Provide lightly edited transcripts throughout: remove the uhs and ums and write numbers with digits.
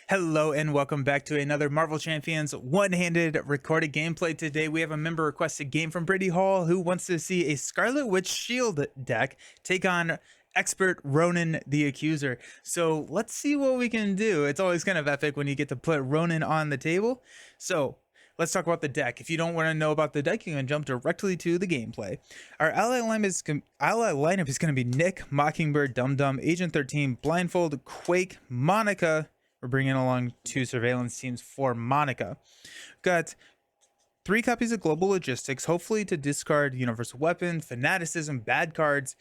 Hello and welcome back to another Marvel Champions one-handed recorded gameplay. Today we have a member requested game from Brady Hall who wants to see a Scarlet Witch Shield deck take on expert Ronan the Accuser. So let's see what we can do. It's always kind of epic when you get to put Ronan on the table. So let's talk about the deck. If you don't want to know about the deck, you can jump directly to the gameplay. Our ally lineup is going to be Nick, Mockingbird, Dum Dum, Agent 13, Blindfold, Quake, Monica. We're bringing along 2 surveillance teams for Monica. Got 3 copies of Global Logistics, hopefully to discard Universal Weapon, Fanaticism, bad cards.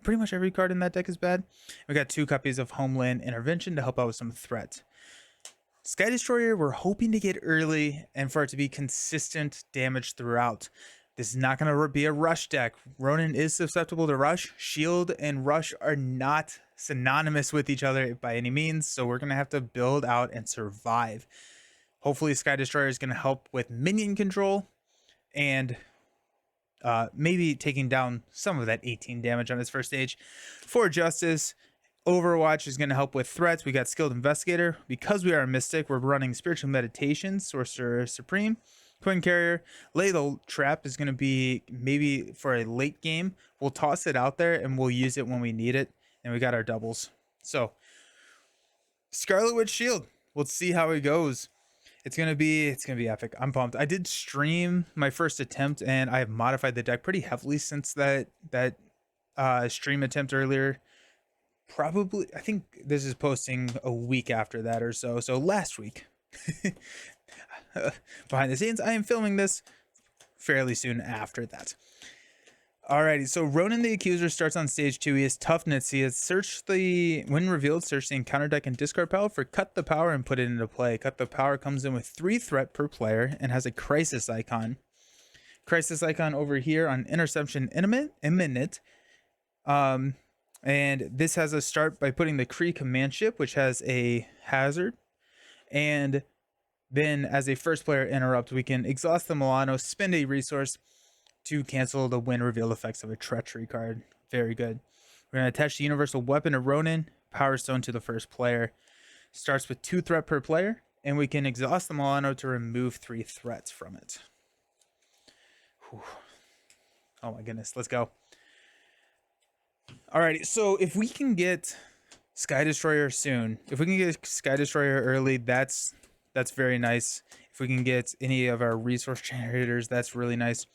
Pretty much every card in that deck is bad. We got 2 copies of Homeland Intervention to help out with some threat. Sky Destroyer, we're hoping to get early and for it to be consistent damage throughout. This is not going to be a rush deck. Ronan is susceptible to rush. Shield and rush are not synonymous with each other by any means, so we're going to have to build out and survive. Hopefully Sky Destroyer is going to help with minion control and maybe taking down some of that 18 damage on his first stage. For Justice, Overwatch is going to help with threats. We got Skilled Investigator. Because we are a Mystic, we're running Spiritual Meditation, Sorcerer Supreme, Twin Carrier. Lay the Trap is going to be maybe for a late game. We'll toss it out there and we'll use it when we need it. And we got our doubles. So Scarlet Witch Shield. Let's see how it goes. It's gonna be epic. I'm pumped. I did stream my first attempt and I have modified the deck pretty heavily since that stream attempt earlier. Probably, I think this is posting a week after that or so. So last week. Behind the scenes, I am filming this fairly soon after that. Alrighty, so Ronan the Accuser starts on stage 2. He has Toughness. He has when revealed, search the encounter deck and discard power for Cut the Power and put it into play. Cut the Power comes in with 3 threat per player and has a Crisis icon. Crisis icon over here on Interception Imminent. And this has a start by putting the Kree Command Ship, which has a hazard. And then as a first player interrupt, we can exhaust the Milano, spend a resource to cancel the win reveal effects of a treachery card. Very good. We're going to attach the universal weapon to Ronan, Power Stone to the first player. Starts with 2 threat per player, and we can exhaust the Milano to remove 3 threats from it. Whew. Oh my goodness, let's go. Alrighty, so if we can get Sky Destroyer soon, if we can get Sky Destroyer early, that's very nice. If we can get any of our resource generators, that's really nice.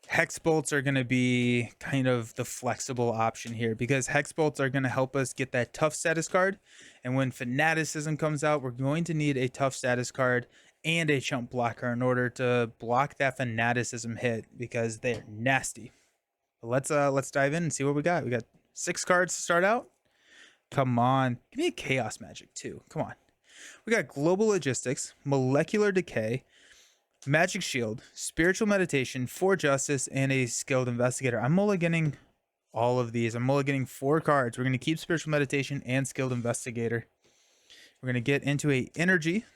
Hex bolts are going to be kind of the flexible option here because hex bolts are going to help us get that tough status card. And when Fanaticism comes out, we're going to need a tough status card and a chump blocker in order to block that Fanaticism hit because they're nasty. But let's dive in and see what we got. We got 6 cards to start out. Come on, give me a Chaos Magic too. Come on. We got Global Logistics, Molecular Decay, Magic Shield, Spiritual Meditation, 4 Justice, and a Skilled Investigator. I'm mulliganing all of these. I'm mulliganing 4 cards. We're going to keep Spiritual Meditation and Skilled Investigator. We're going to get into a Energy.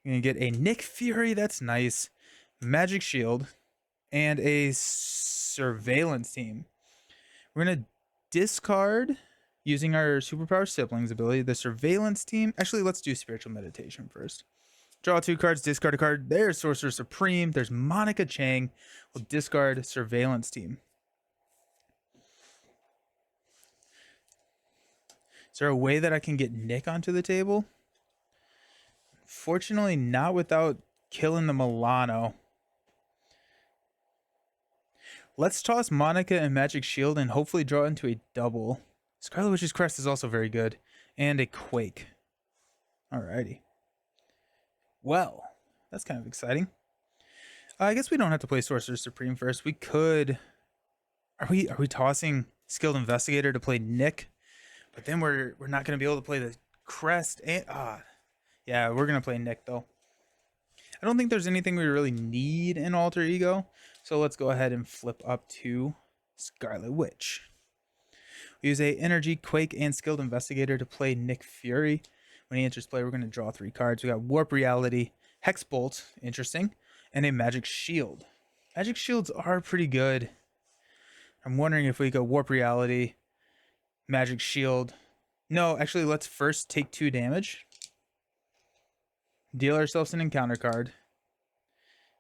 We're going to get a Nick Fury. That's nice. Magic Shield. And a Surveillance Team. We're going to discard, using our Superpower Siblings ability, the Surveillance Team. Actually, let's do Spiritual Meditation first. Draw 2 cards, discard a card. There's Sorcerer Supreme. There's Monica Chang. We'll discard Surveillance Team. Is there a way that I can get Nick onto the table? Fortunately, not without killing the Milano. Let's toss Monica and Magic Shield and hopefully draw into a double. Scarlet Witch's Crest is also very good. And a Quake. Alrighty. Well, that's kind of exciting. I guess we don't have to play Sorcerer Supreme first. We could. Are we tossing Skilled Investigator to play Nick? But then we're not going to be able to play the Crest. And yeah, we're going to play Nick though. I don't think there's anything we really need in Alter Ego. So let's go ahead and flip up to Scarlet Witch. We use a Energy, Quake, and Skilled Investigator to play Nick Fury. When he enters play, we're going to draw 3 cards. We got Warp Reality, Hex Bolt, interesting, and a Magic Shield. Magic Shields are pretty good. I'm wondering if we go Warp Reality, Magic Shield, No, actually, let's first take 2 damage, deal ourselves an encounter card,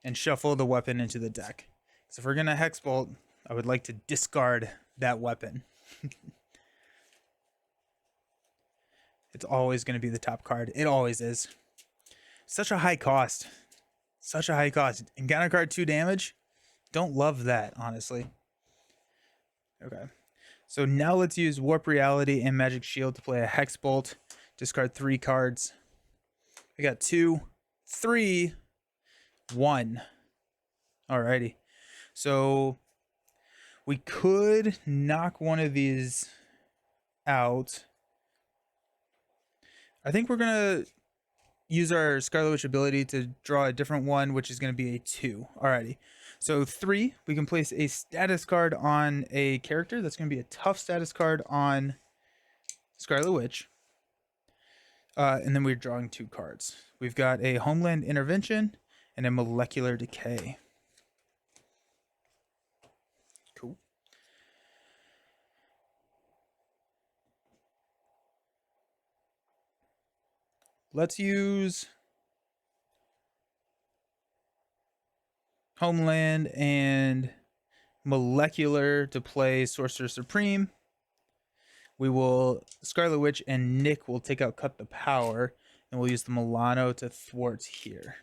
and shuffle the weapon into the deck. So if we're going to Hex Bolt, I would like to discard that weapon. It's always going to be the top card. It always is. Such a high cost. Such a high cost. Encounter card 2 damage. Don't love that, honestly. Okay. So now let's use Warp Reality and Magic Shield to play a Hex Bolt. Discard 3 cards. We got 2, 3, 1. Alrighty. So we could knock one of these out. I think we're going to use our Scarlet Witch ability to draw a different one, which is going to be a 2. Alrighty. So 3, we can place a status card on a character. That's going to be a tough status card on Scarlet Witch. And then we're drawing 2 cards. We've got a Homeland Intervention and a Molecular Decay. Cool. Let's use Homeland and Molecular to play Sorcerer Supreme. We will Scarlet Witch and Nick will take out Cut the Power, and we'll use the Milano to thwart here.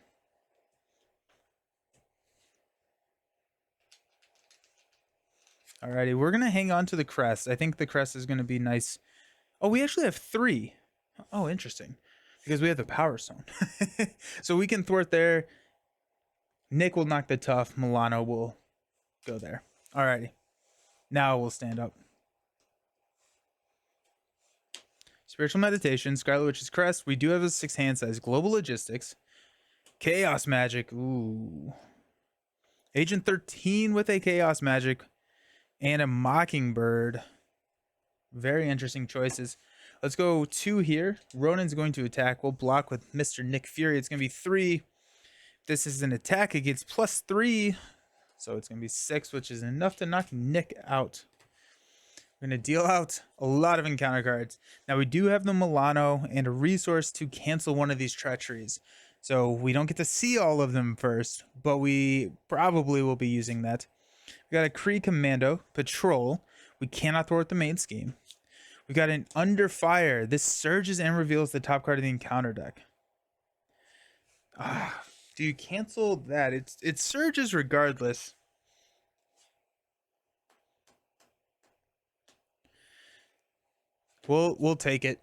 Alrighty, we're gonna hang on to the crest. I think the crest is gonna be nice. Oh, we actually have 3. Oh, interesting. Because we have the Power Stone. So we can thwart there. Nick will knock the tough. Milano will go there. Alrighty. Now we'll stand up. Spiritual Meditation, Scarlet Witch's Crest. We do have a 6 hand size. Global Logistics. Chaos Magic. Ooh. Agent 13 with a Chaos Magic. And a Mockingbird. Very interesting choices. Let's go 2 here. Ronan's going to attack. We'll block with Mr. Nick Fury. It's going to be 3. This is an attack. It gets +3. So it's going to be 6, which is enough to knock Nick out. We're going to deal out a lot of encounter cards. Now we do have the Milano and a resource to cancel one of these treacheries. So we don't get to see all of them first, but we probably will be using that. We got a Kree Commando, Patrol. We cannot thwart the main scheme. We got an Under Fire. This surges and reveals the top card of the encounter deck. Do you cancel that? It surges regardless. We'll take it.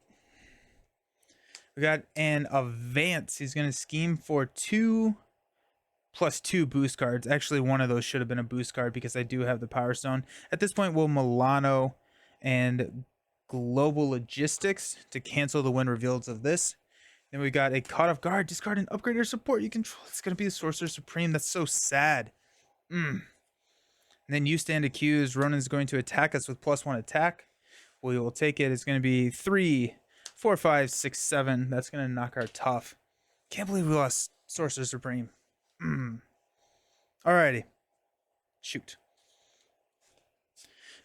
We got an Advance. He's gonna scheme for 2+2 boost cards. Actually, one of those should have been a boost card because I do have the Power Stone. At this point, we'll Milano and Global Logistics to cancel the win reveals of this. Then we got a Caught Off Guard. Discard and upgrade your support you control. It's going to be the Sorcerer Supreme. That's so sad. And then you stand accused. Ronan's going to attack us with +1 attack. We will take it. It's going to be 3, 4, 5, 6, 7. That's going to knock our tough. Can't believe we lost Sorcerer Supreme. Alrighty. Shoot.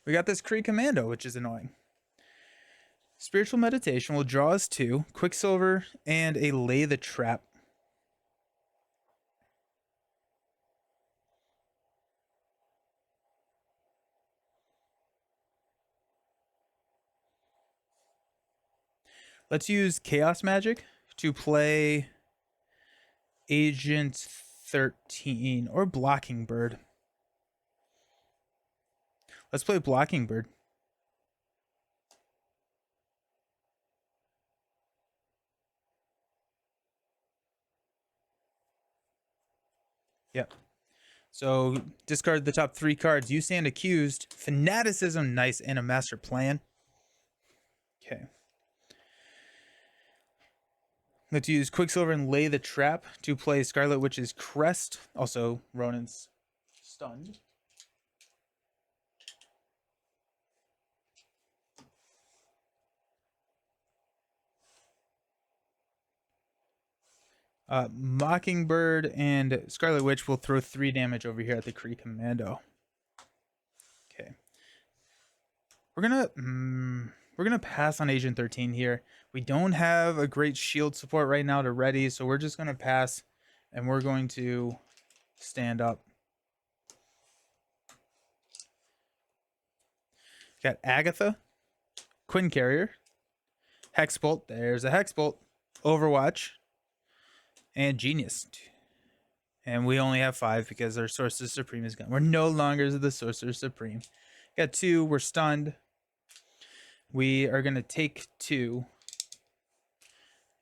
We got this Kree Commando, which is annoying. Spiritual Meditation will draw us 2, Quicksilver, and a Lay the Trap. Let's use Chaos Magic to play Agent 13 or Blocking Bird. Let's play Blocking Bird. Yep. So discard the top 3 cards. You stand accused. Fanaticism, nice, and a Master Plan. Okay. Let's use Quicksilver and Lay the Trap to play Scarlet Witch's Crest. Also, Ronan's stunned. Mockingbird and Scarlet Witch will throw 3 damage over here at the Kree Commando. Okay. We're gonna... We're going to pass on Agent 13 here. We don't have a great shield support right now to ready, so we're just going to pass, and we're going to stand up. Got Agatha, Quinn Carrier, Hexbolt. There's a Hexbolt. Overwatch, and Genius. And we only have 5 because our Sorcerer Supreme is gone. We're no longer the Sorcerer Supreme. Got 2. We're stunned. We are going to take 2.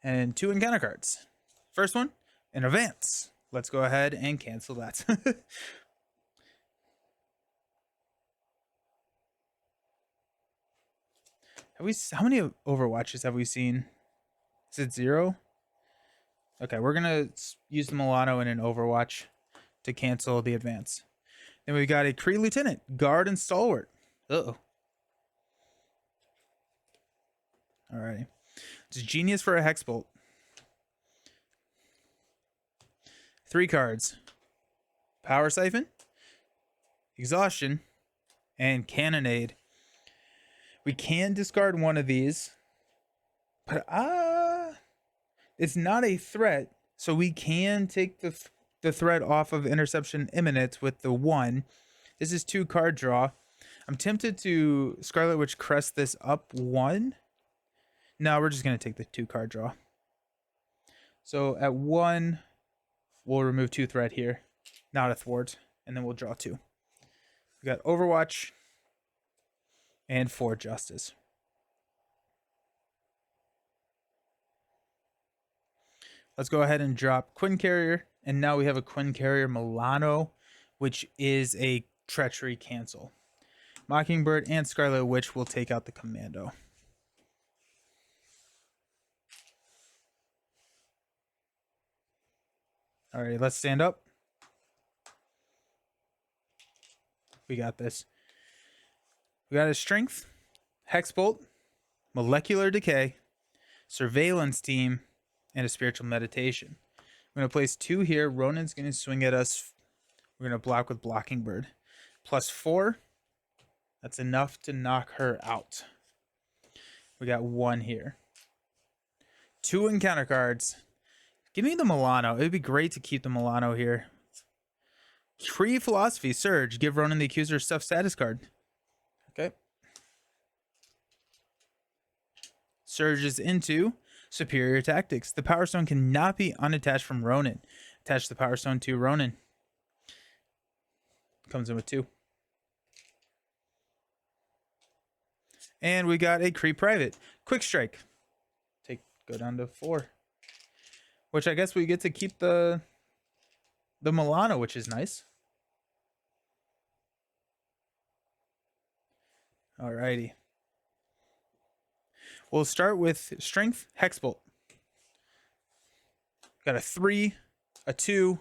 And 2 encounter cards. First one, an advance. Let's go ahead and cancel that. How many Overwatches have we seen? Is it 0? Okay, we're going to use the Milano in an Overwatch to cancel the advance. Then we got a Kree Lieutenant, Guard and Stalwart. Uh-oh. Alrighty. It's Genius for a Hexbolt. 3 cards. Power Siphon, Exhaustion, and Cannonade. We can discard one of these, but it's not a threat, so we can take the threat off of Interception Imminent with the 1. This is 2 card draw. I'm tempted to Scarlet Witch Crest this up 1. No, we're just going to take the 2 card draw. So at 1, we'll remove 2 threat here, not a thwart, and then we'll draw 2. We got Overwatch and 4 Justice. Let's go ahead and drop Quinn Carrier, and now we have a Quinn Carrier Milano, which is a Treachery cancel. Mockingbird and Scarlet Witch will take out the Commando. All right, let's stand up. We got this. We got a Strength, Hexbolt, Molecular Decay, Surveillance Team, and a Spiritual Meditation. I'm going to place 2 here. Ronan's going to swing at us. We're going to block with Blocking Bird. Plus 4. That's enough to knock her out. We got 1 here. 2 encounter cards. Give me the Milano. It would be great to keep the Milano here. Kree Philosophy, Surge. Give Ronan the Accuser Stuff status card. Okay. Surges into Superior Tactics. The Power Stone cannot be unattached from Ronan. Attach the Power Stone to Ronan. Comes in with 2. And we got a Kree Private. Quick Strike. Go down to 4. Which I guess we get to keep the Milano, which is nice. Alrighty. We'll start with Strength, Hexbolt. Got a 3, a 2,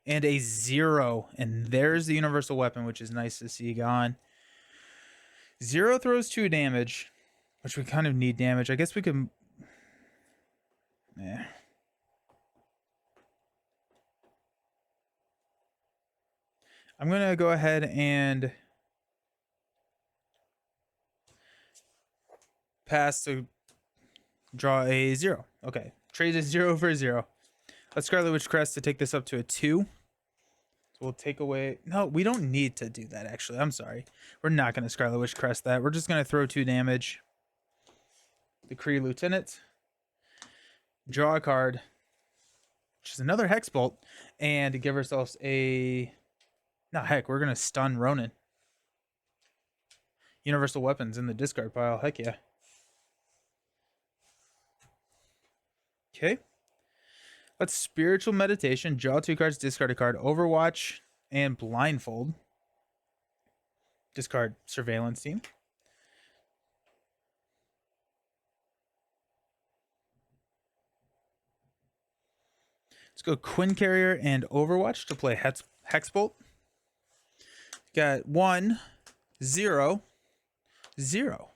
and a 0. And there's the Universal Weapon, which is nice to see gone. 0 throws 2 damage, which we kind of need damage. I guess we could... Yeah. I'm going to go ahead and pass to draw a 0. Okay. Trade a 0 for a 0. Let's Scarlet Witch Crest to take this up to a 2. So we'll take away... No, we don't need to do that, actually. I'm sorry. We're not going to Scarlet Witch Crest that. We're just going to throw 2 damage. The Kree Lieutenant. Draw a card, which is another Hexbolt, and give ourselves a... No, heck, we're going to stun Ronan. Universal Weapons in the discard pile. Heck yeah. Okay. Let's Spiritual Meditation. Draw 2 cards, discard a card. Overwatch and Blindfold. Discard Surveillance Team. Let's go Quinn Carrier and Overwatch to play Hexbolt. Got 1, 0, 0.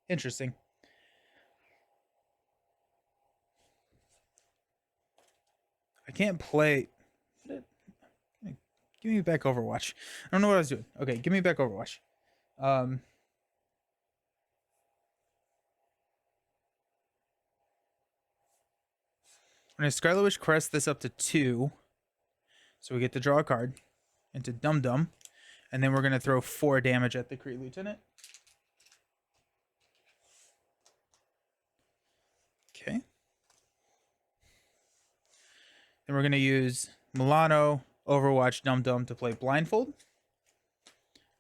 Interesting. I can't play... Give me back Overwatch. I don't know what I was doing. Okay, give me back Overwatch. I'm gonna Scarlet Witch Crest this up to 2. So we get to draw a card into Dum Dum. And then we're gonna throw 4 damage at the Kree Lieutenant. Okay. Then we're gonna use Milano, Overwatch, Dum Dum to play Blindfold.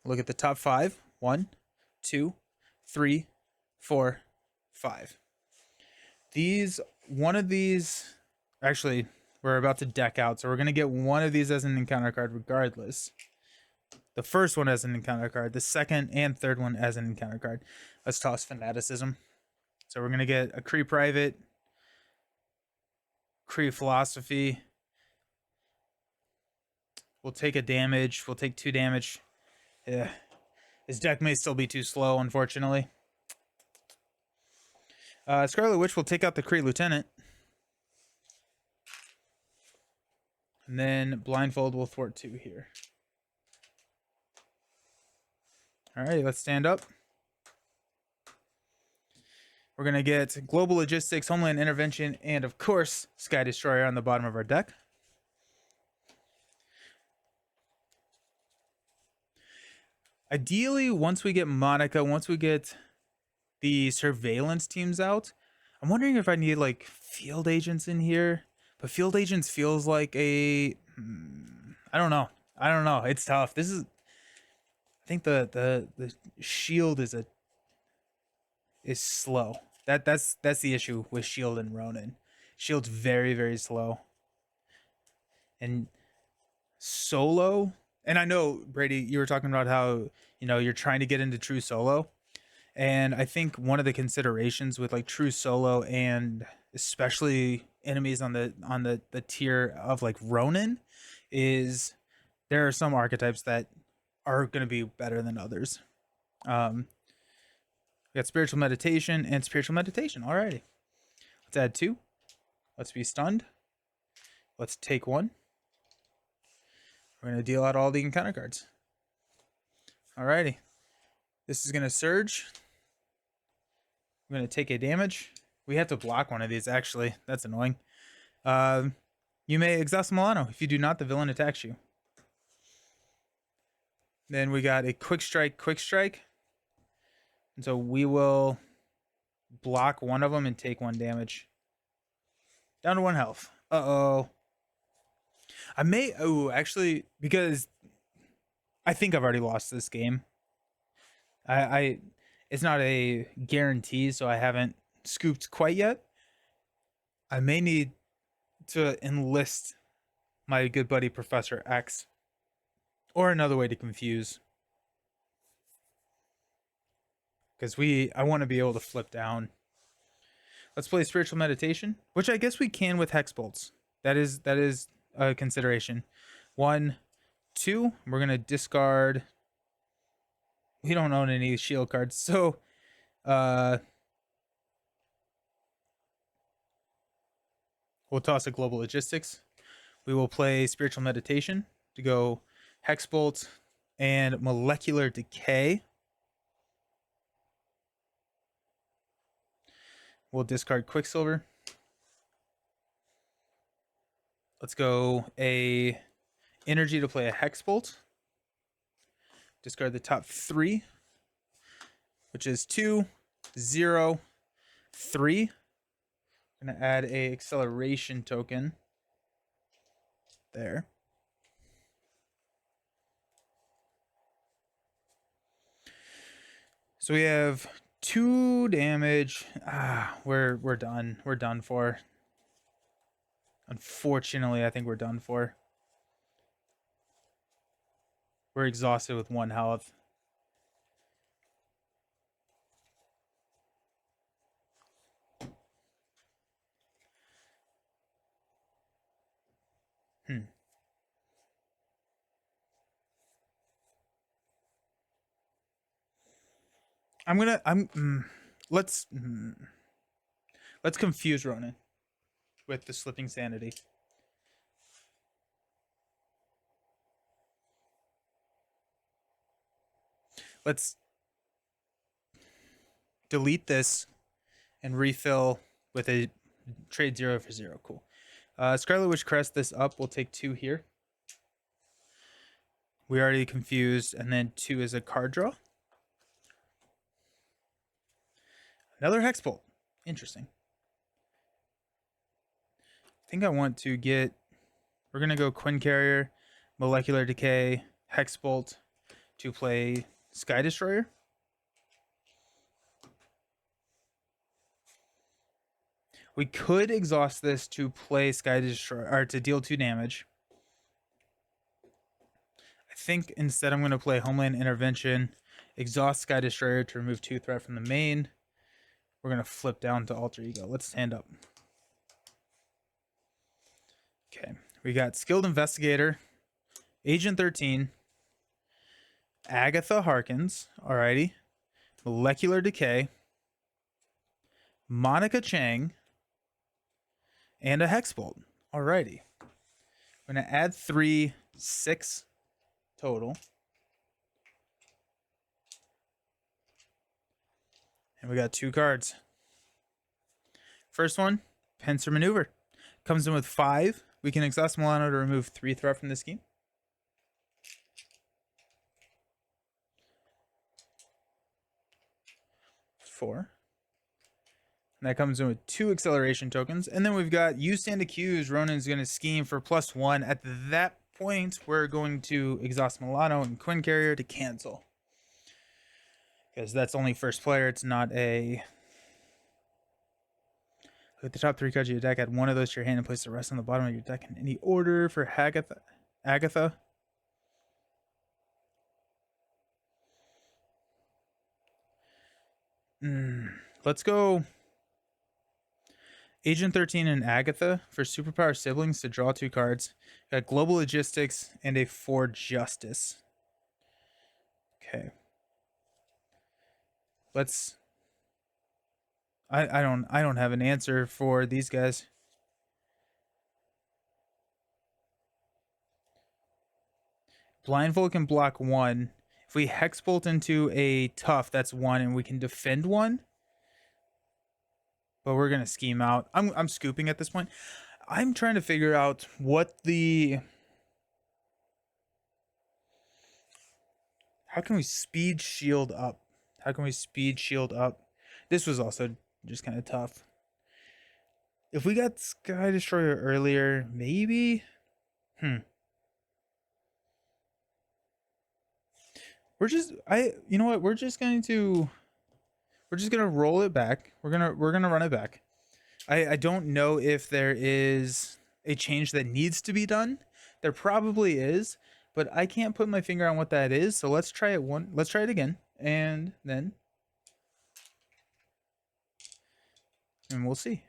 Look at the top 5. 1, 2, 3, 4, 5. One of these, actually, we're about to deck out, so we're gonna get one of these as an encounter card regardless. The first one as an encounter card, the second and third one as an encounter card. Let's toss Fanaticism. So we're gonna get a Kree Private, Kree Philosophy. We'll take a damage. We'll take 2 damage. Yeah. His deck may still be too slow, unfortunately. Scarlet Witch will take out the Kree Lieutenant. And then Blindfold will thwart 2 here. Alright, let's stand up. We're going to get Global Logistics, Homeland Intervention, and of course, Sky Destroyer on the bottom of our deck. Ideally, once we get Monica, once we get the surveillance teams out, I'm wondering if I need like field agents in here. But field agents feels like a I don't know. It's tough. I think the shield is slow. That's the issue with shield and Ronan. Shield's very, very slow. And solo, and I know, Brady, you were talking about how, you're trying to get into true solo. And I think one of the considerations with like true solo and especially enemies on the tier of like Ronan is there are some archetypes that are going to be better than others. We got Spiritual Meditation and Spiritual Meditation. Alrighty. Let's add 2. Let's be stunned. Let's take 1. We're going to deal out all the encounter cards. Alrighty. This is going to surge. I'm going to take a damage. We have to block one of these, actually. That's annoying. You may exhaust Milano. If you do not, the villain attacks you. Then we got a quick strike. And so we will block one of them and take 1 damage. Down to 1 health. Uh-oh. Actually, because I think I've already lost this game. It's not a guarantee, so I haven't scooped quite yet. I may need to enlist my good buddy Professor X. Or another way to confuse. Because I want to be able to flip down. Let's play Spiritual Meditation, which I guess we can with Hex Bolts. That is a consideration. 1, 2. We're going to discard. We don't own any shield cards, so we'll toss a Global Logistics. We will play Spiritual Meditation to go Hex Bolt and Molecular Decay. We'll discard Quicksilver. Let's go a Energy to play a Hex Bolt. Discard the top 3, which is 2, 0, 3. I'm going to add a acceleration token there. So we have 2 damage. We're done. We're done for. Unfortunately, I think we're done for. We're exhausted with 1 health. Let's confuse Ronan with the Slipping Sanity. Let's delete this and refill with a trade 0 for 0. Cool. Scarlet Witch crest this up. We'll take 2 here. We already confused, and then 2 is a card draw. Another Hexbolt. Interesting. I think I want to get... We're going to go Quinn Carrier, Molecular Decay, Hexbolt to play Sky Destroyer. We could exhaust this to play Sky Destroyer, or to deal 2 damage. I think instead I'm going to play Homeland Intervention, exhaust Sky Destroyer to remove 2 threat from the main. We're going to flip down to Alter Ego. Let's stand up. Okay, we got Skilled Investigator, Agent 13, Agatha Harkins, alrighty, Molecular Decay, Monica Chang, and a Hexbolt. Alrighty. We're going to add 3, 6 total. And we got 2 cards. First one, Pincer Maneuver. Comes in with 5. We can exhaust Milano to remove 3 threat from the scheme. Four. And that comes in with 2 acceleration tokens. And then we've got You Stand Accused. Ronan's going to scheme for +1. At that point, we're going to exhaust Milano and Quinn Carrier to cancel. Because that's only first player. It's not a... Look at the top 3 cards of your deck. Add 1 of those to your hand and place the rest on the bottom of your deck in any order for Agatha. Let's go Agent 13 and Agatha for Superpower Siblings to draw 2 cards. Got Global Logistics and a 4 Justice. Okay. Let's... I don't have an answer for these guys. Blindfold can block 1. If we Hexbolt into a Tough, that's 1, and we can defend 1. But we're gonna scheme out. I'm scooping at this point. I'm trying to figure out what the... How can we speed shield up? How can we speed shield up? This was also just kind of tough. If we got Sky Destroyer earlier, maybe? We're just... you know what? We're just gonna roll it back. We're gonna run it back. I don't know if there is a change that needs to be done. There probably is, but I can't put my finger on what that is. So let's try it let's try it again, and then we'll see.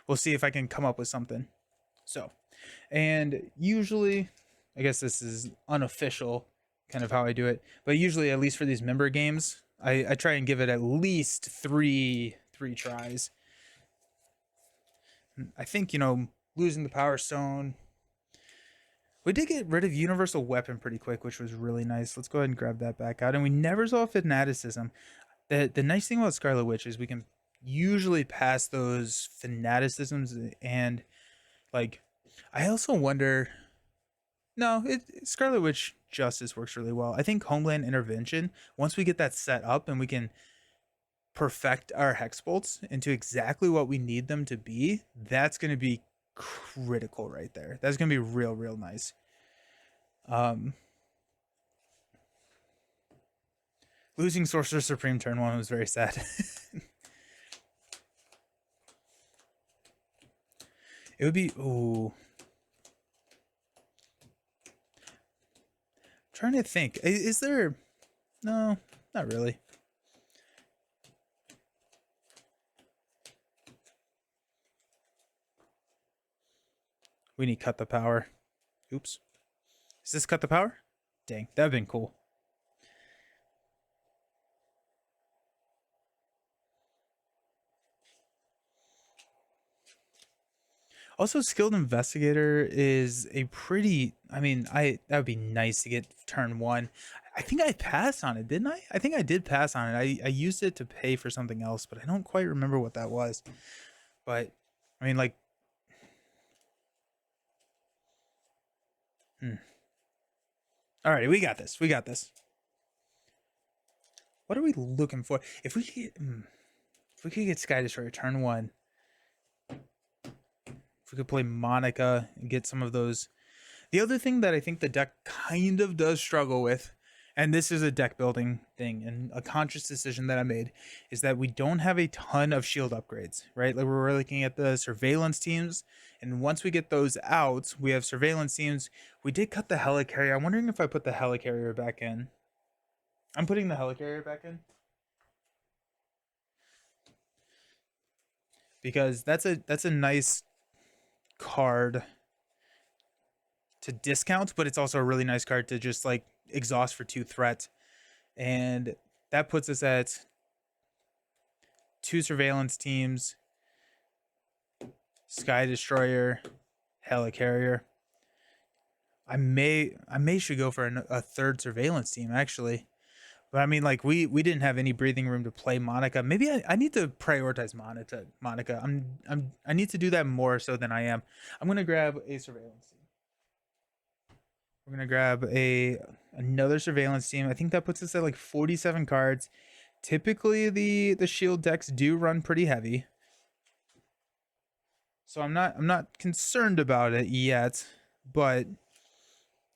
We'll see if I can come up with something. So, and usually, I guess this is unofficial kind of how I do it, but usually, at least for these member games, I try and give it at least three tries. I think, you know, losing the Power Stone. We did get rid of Universal Weapon pretty quick, which was really nice. Let's go ahead and grab that back out. And we never saw Fanaticism. The nice thing about Scarlet Witch is we can usually pass those Fanaticisms, and like, I also wonder... No, Scarlet Witch Justice works really well. I think Homeland Intervention, once we get that set up and we can perfect our Hexbolts into exactly what we need them to be, that's going to be critical right there. That's going to be real nice. Losing Sorcerer Supreme turn 1 was very sad. It would be... Ooh... Trying to think, is there... No, not really. We need Cut the Power. Oops. Is this Cut the Power? Dang, that would have been cool. Also, Skilled Investigator is a pretty... I mean, that would be nice to get turn 1. I think I passed on it, didn't I? I think I did pass on it. I used it to pay for something else, but I don't quite remember what that was. But I mean, like, all right, we got this. We got this. What are we looking for? If we could, if we could get Sky Destroyer turn 1, if we could play Monica and get some of those. The other thing that I think the deck kind of does struggle with, and this is a deck building thing and a conscious decision that I made, is that we don't have a ton of shield upgrades, right? Like we're looking at the surveillance teams, and once we get those out, we have surveillance teams. We did cut the helicarrier. I'm wondering if I put the helicarrier back in. I'm putting the helicarrier back in because that's a nice card to discount, but it's also a really nice card to just like exhaust for 2 threat. And that puts us at 2 surveillance teams, Sky Destroyer, Helicarrier. I may should go for a 3rd surveillance team actually. But I mean, like we didn't have any breathing room to play Monica. Maybe I need to prioritize Monica. I need to do that more so than I am. I'm gonna grab a surveillance team. We're gonna grab another surveillance team. I think that puts us at like 47 cards. Typically the shield decks do run pretty heavy. So I'm not concerned about it yet, but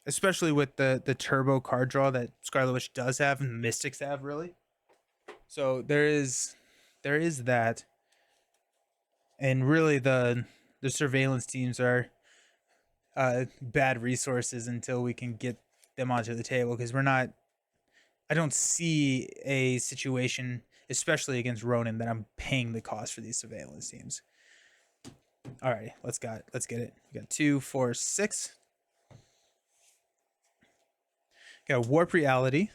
especially with the turbo card draw that Scarlet Witch does have and Mystics have really. So there is that. And really the surveillance teams are bad resources until we can get them onto the table, because I don't see a situation, especially against Ronan, that I'm paying the cost for these surveillance teams. All right, let's get it. We got 2, 4, 6. Got Warp Reality,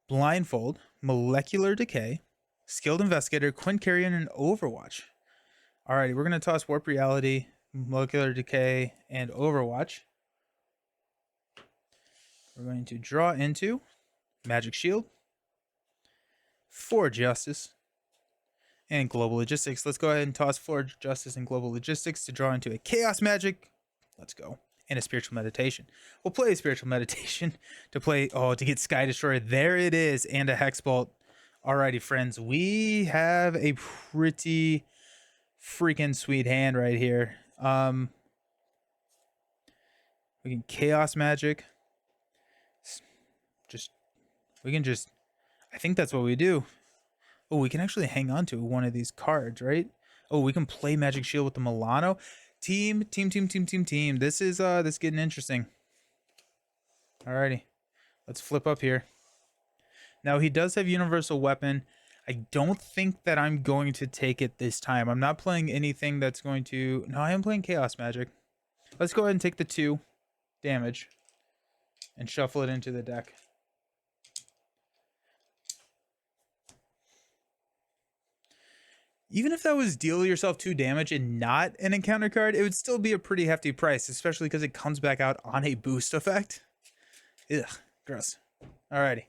Blindfold, Molecular Decay, Skilled Investigator, Quincarrion, and Overwatch. All right, we're gonna toss Warp Reality, Molecular Decay, and Overwatch. We're going to draw into Magic Shield, 4 Justice, and Global Logistics. Let's go ahead and toss 4 Justice and Global Logistics to draw into a Chaos Magic. Let's go. And a Spiritual Meditation. We'll play a Spiritual Meditation to get Sky Destroyer. There it is, and a Hex Bolt. Alrighty, friends, we have a pretty freaking sweet hand right here. We can Chaos Magic. I think that's what we do. Oh, we can actually hang on to one of these cards, right? Oh, we can play Magic Shield with the Milano. Team. This is getting interesting. Alrighty. Let's flip up here. Now he does have Universal Weapon. I don't think that I'm going to take it this time. I'm not playing anything that's going to... No, I am playing Chaos Magic. Let's go ahead and take the 2 damage and shuffle it into the deck. Even if that was deal yourself 2 damage and not an encounter card, it would still be a pretty hefty price, especially because it comes back out on a boost effect. Ugh, gross. Alrighty.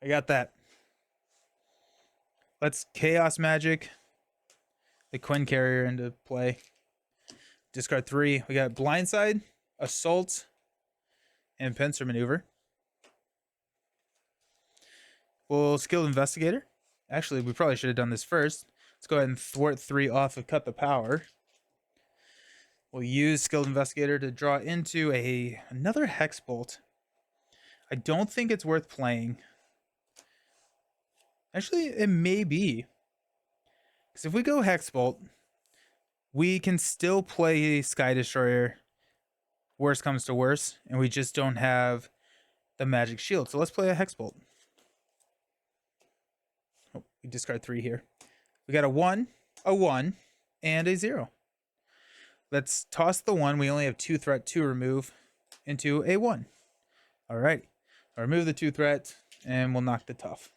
I got that. Let's Chaos Magic the Quincarrier into play. Discard 3. We got Blindside, Assault, and Pincer Maneuver. We'll Skilled Investigator. Actually, we probably should have done this first. Let's go ahead and thwart 3 off and cut the power. We'll use Skilled Investigator to draw into another Hex Bolt. I don't think it's worth playing. Actually, it may be. Because if we go Hex Bolt, we can still play Sky Destroyer. Worst comes to worst, and we just don't have the Magic Shield. So let's play a Hex Bolt. Oh, we discard 3 here. We got a 1, and a 0. Let's toss the 1. We only have 2 threat to remove into a 1. All right. I'll remove the 2 threat, and we'll knock the tough.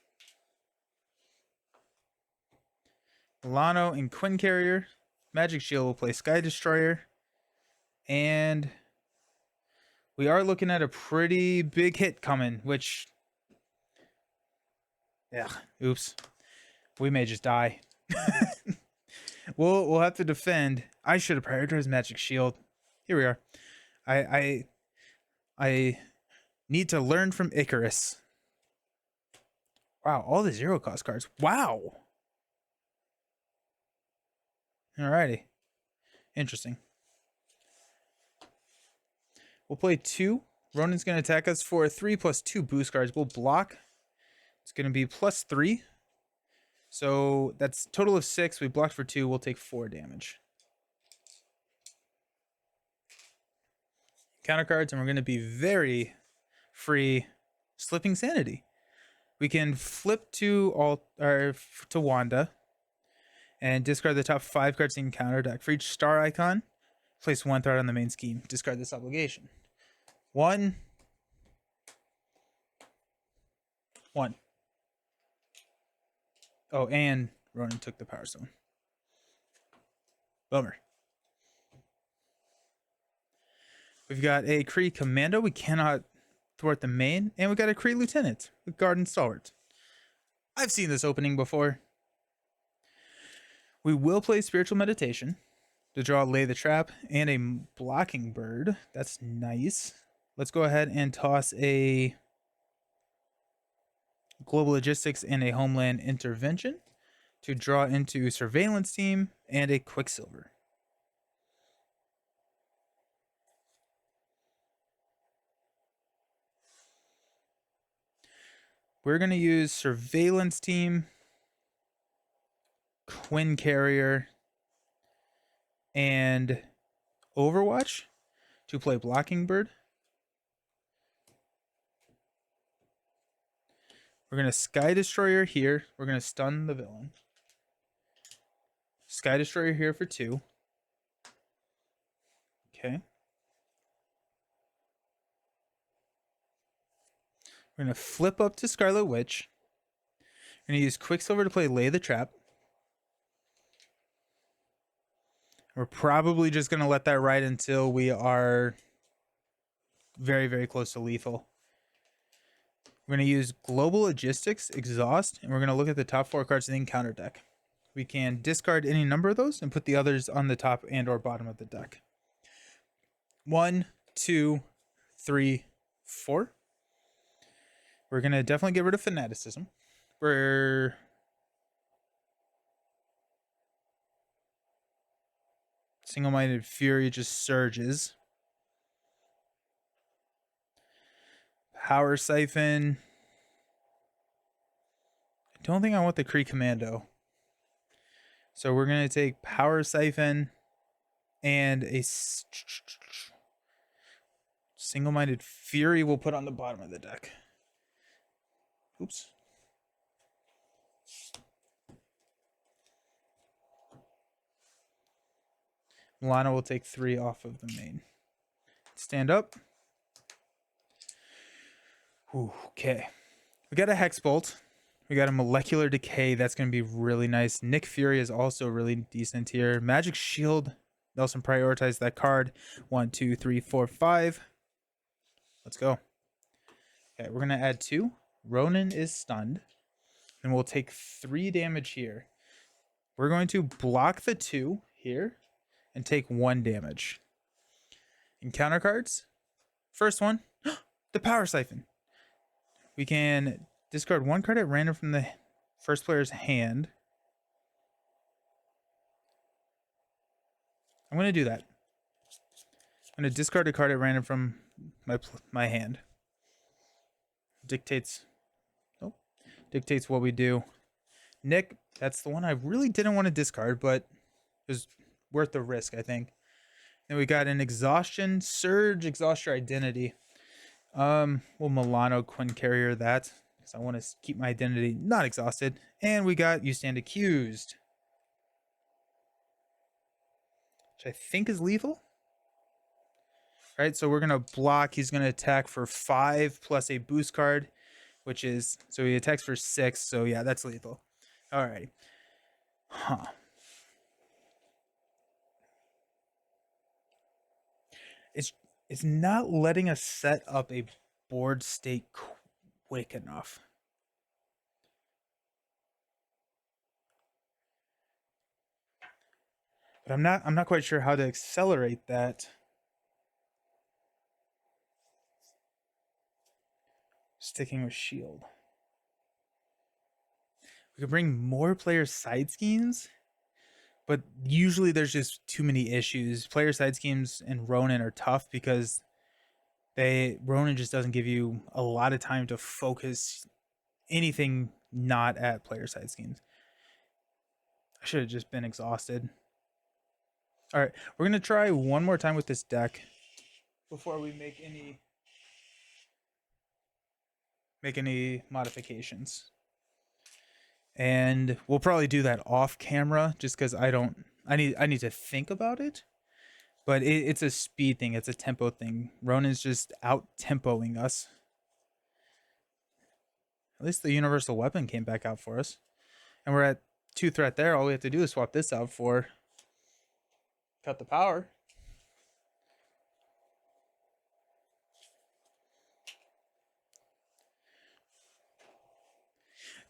Milano and Quincarrier. Magic Shield will play Sky Destroyer. And We are looking at a pretty big hit coming, which, yeah, oops, we may just die. We'll have to defend. I should have prioritized Magic Shield. Here we are. I need to learn from Icarus. Wow, all the zero cost cards. Wow. Alrighty. Interesting. We'll play 2. Ronan's going to attack us for 3 plus 2 boost cards. We'll block. It's going to be plus 3. So that's total of 6. We blocked for 2. We'll take 4 damage. Counter cards, and we're going to be very free. Slipping Sanity. We can flip to Wanda and discard the top 5 cards in counter deck. For each star icon, place 1 threat on the main scheme. Discard this obligation. 1. 1. Oh, and Ronan took the Power Stone. Bummer. We've got a Kree Commando. We cannot thwart the main. And we got a Kree Lieutenant with Guard and Stalwart. I've seen this opening before. We will play Spiritual Meditation to draw Lay the Trap and a Blocking Bird. That's nice. Let's go ahead and toss a Global Logistics and a Homeland Intervention to draw into Surveillance Team and a Quicksilver. We're going to use Surveillance Team, Quinn Carrier, and Overwatch to play Blocking Bird. We're going to Sky Destroyer here. We're going to stun the villain. Sky Destroyer here for 2. Okay. We're going to flip up to Scarlet Witch. We're going to use Quicksilver to play Lay the Trap. We're probably just going to let that ride until we are very, very close to lethal. We're going to use Global Logistics, Exhaust, and we're going to look at the top 4 cards in the encounter deck. We can discard any number of those and put the others on the top and or bottom of the deck. 1, 2, 3, 4. We're going to definitely get rid of Fanaticism. We're Single-Minded Fury just surges. Power Siphon. I don't think I want the Kree Commando. So we're going to take Power Siphon and a Single-Minded Fury we'll put on the bottom of the deck. Oops. Lana will take 3 off of the main. Stand up. Ooh, okay. We got a Hex Bolt. We got a Molecular Decay. That's going to be really nice. Nick Fury is also really decent here. Magic Shield. Nelson prioritized that card. 1, 2, 3, 4, 5. Let's go. Okay, we're going to add 2. Ronan is stunned. And we'll take 3 damage here. We're going to block the 2 here and take 1 damage. Encounter cards. First one, the Power Siphon. We can discard 1 card at random from the first player's hand. I'm going to do that. I'm going to discard a card at random from my hand. Dictates what we do. Nick, that's the one I really didn't want to discard, but it was worth the risk, I think. Then we got an Exhaustion, Surge, Exhaust Your Identity. We'll Milano Quinn Carrier that, because I want to keep my identity not exhausted. And we got You Stand Accused, which I think is lethal. All right, so we're going to block. He's going to attack for 5 plus a boost card, which is, so he attacks for 6. So yeah, that's lethal. All right. Huh. It's not letting us set up a board state quick enough. But I'm not quite sure how to accelerate that. Sticking with shield. We could bring more player side schemes, but usually there's just too many issues. Player side schemes and Ronan are tough because Ronan just doesn't give you a lot of time to focus anything not at player side schemes. I should have just been exhausted. All right, we're gonna try one more time with this deck before we make any modifications. And we'll probably do that off camera just because I need to think about it. But it's a speed thing, it's a tempo thing. Ronan's just out tempoing us. At least the universal weapon came back out for us. And we're at 2 threat there. All we have to do is swap this out for cut the power.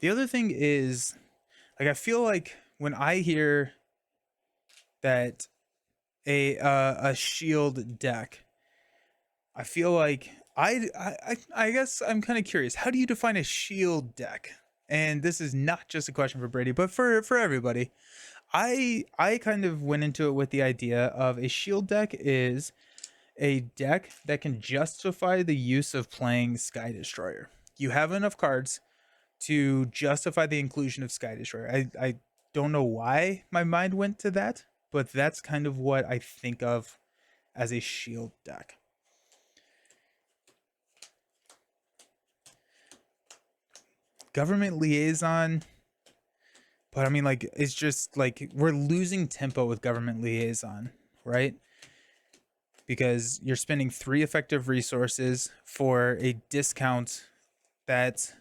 The other thing is, like, I feel like when I hear that a shield deck, I feel like I guess I'm kind of curious. How do you define a shield deck? And this is not just a question for Brady, but for everybody. I kind of went into it with the idea of a shield deck is a deck that can justify the use of playing Sky Destroyer. You have enough cards to justify the inclusion of Sky Destroyer. I don't know why my mind went to that, but that's kind of what I think of as a shield deck. Government Liaison, but I mean, like, it's just like we're losing tempo with Government Liaison, right? Because you're spending 3 effective resources for a discount that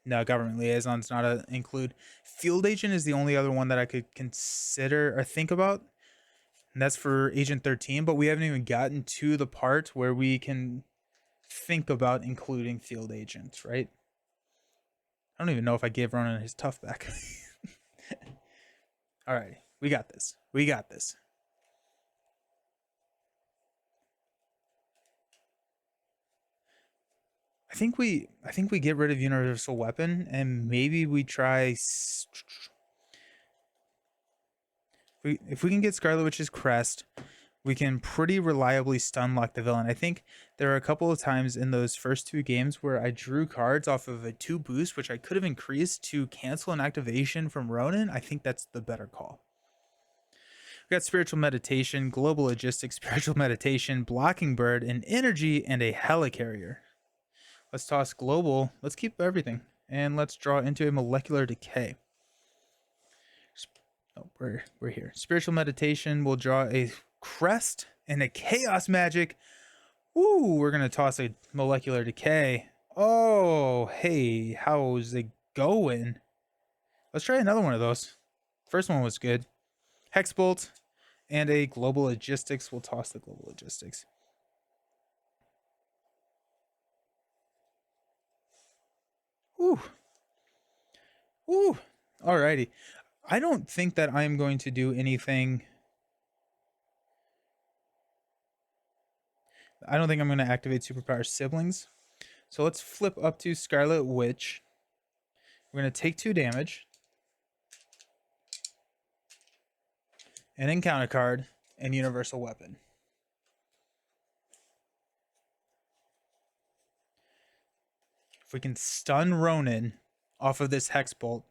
no, Government Liaison's not a include. Field Agent is the only other one that I could consider or think about, and that's for Agent 13, but we haven't even gotten to the part where we can think about including Field Agent, right? I don't even know if I gave Ronan his tough back. All right, we got this. We got this. I think we get rid of Universal Weapon and maybe we try. If we can get Scarlet Witch's Crest, we can pretty reliably stun lock the villain. I think there are a couple of times in those first 2 games where I drew cards off of a 2 boost, which I could have increased to cancel an activation from Ronan. I think that's the better call. We got Spiritual Meditation, Global Logistics, Spiritual Meditation, Blocking Bird, an Energy, and a Helicarrier. Let's toss Global. Let's keep everything. And let's draw into a Molecular Decay. Oh, we're here. Spiritual Meditation. We'll draw a Crest and a Chaos Magic. Ooh, we're going to toss a Molecular Decay. Oh, hey, how's it going? Let's try another one of those. First one was good. Hexbolt and a Global Logistics. We'll toss the Global Logistics. Ooh. Ooh. Alrighty. I don't think that I'm going to do anything. I don't think I'm going to activate Superpower Siblings. So let's flip up to Scarlet Witch. We're going to take 2 damage. An encounter card and Universal Weapon. If we can stun Ronan off of this Hexbolt,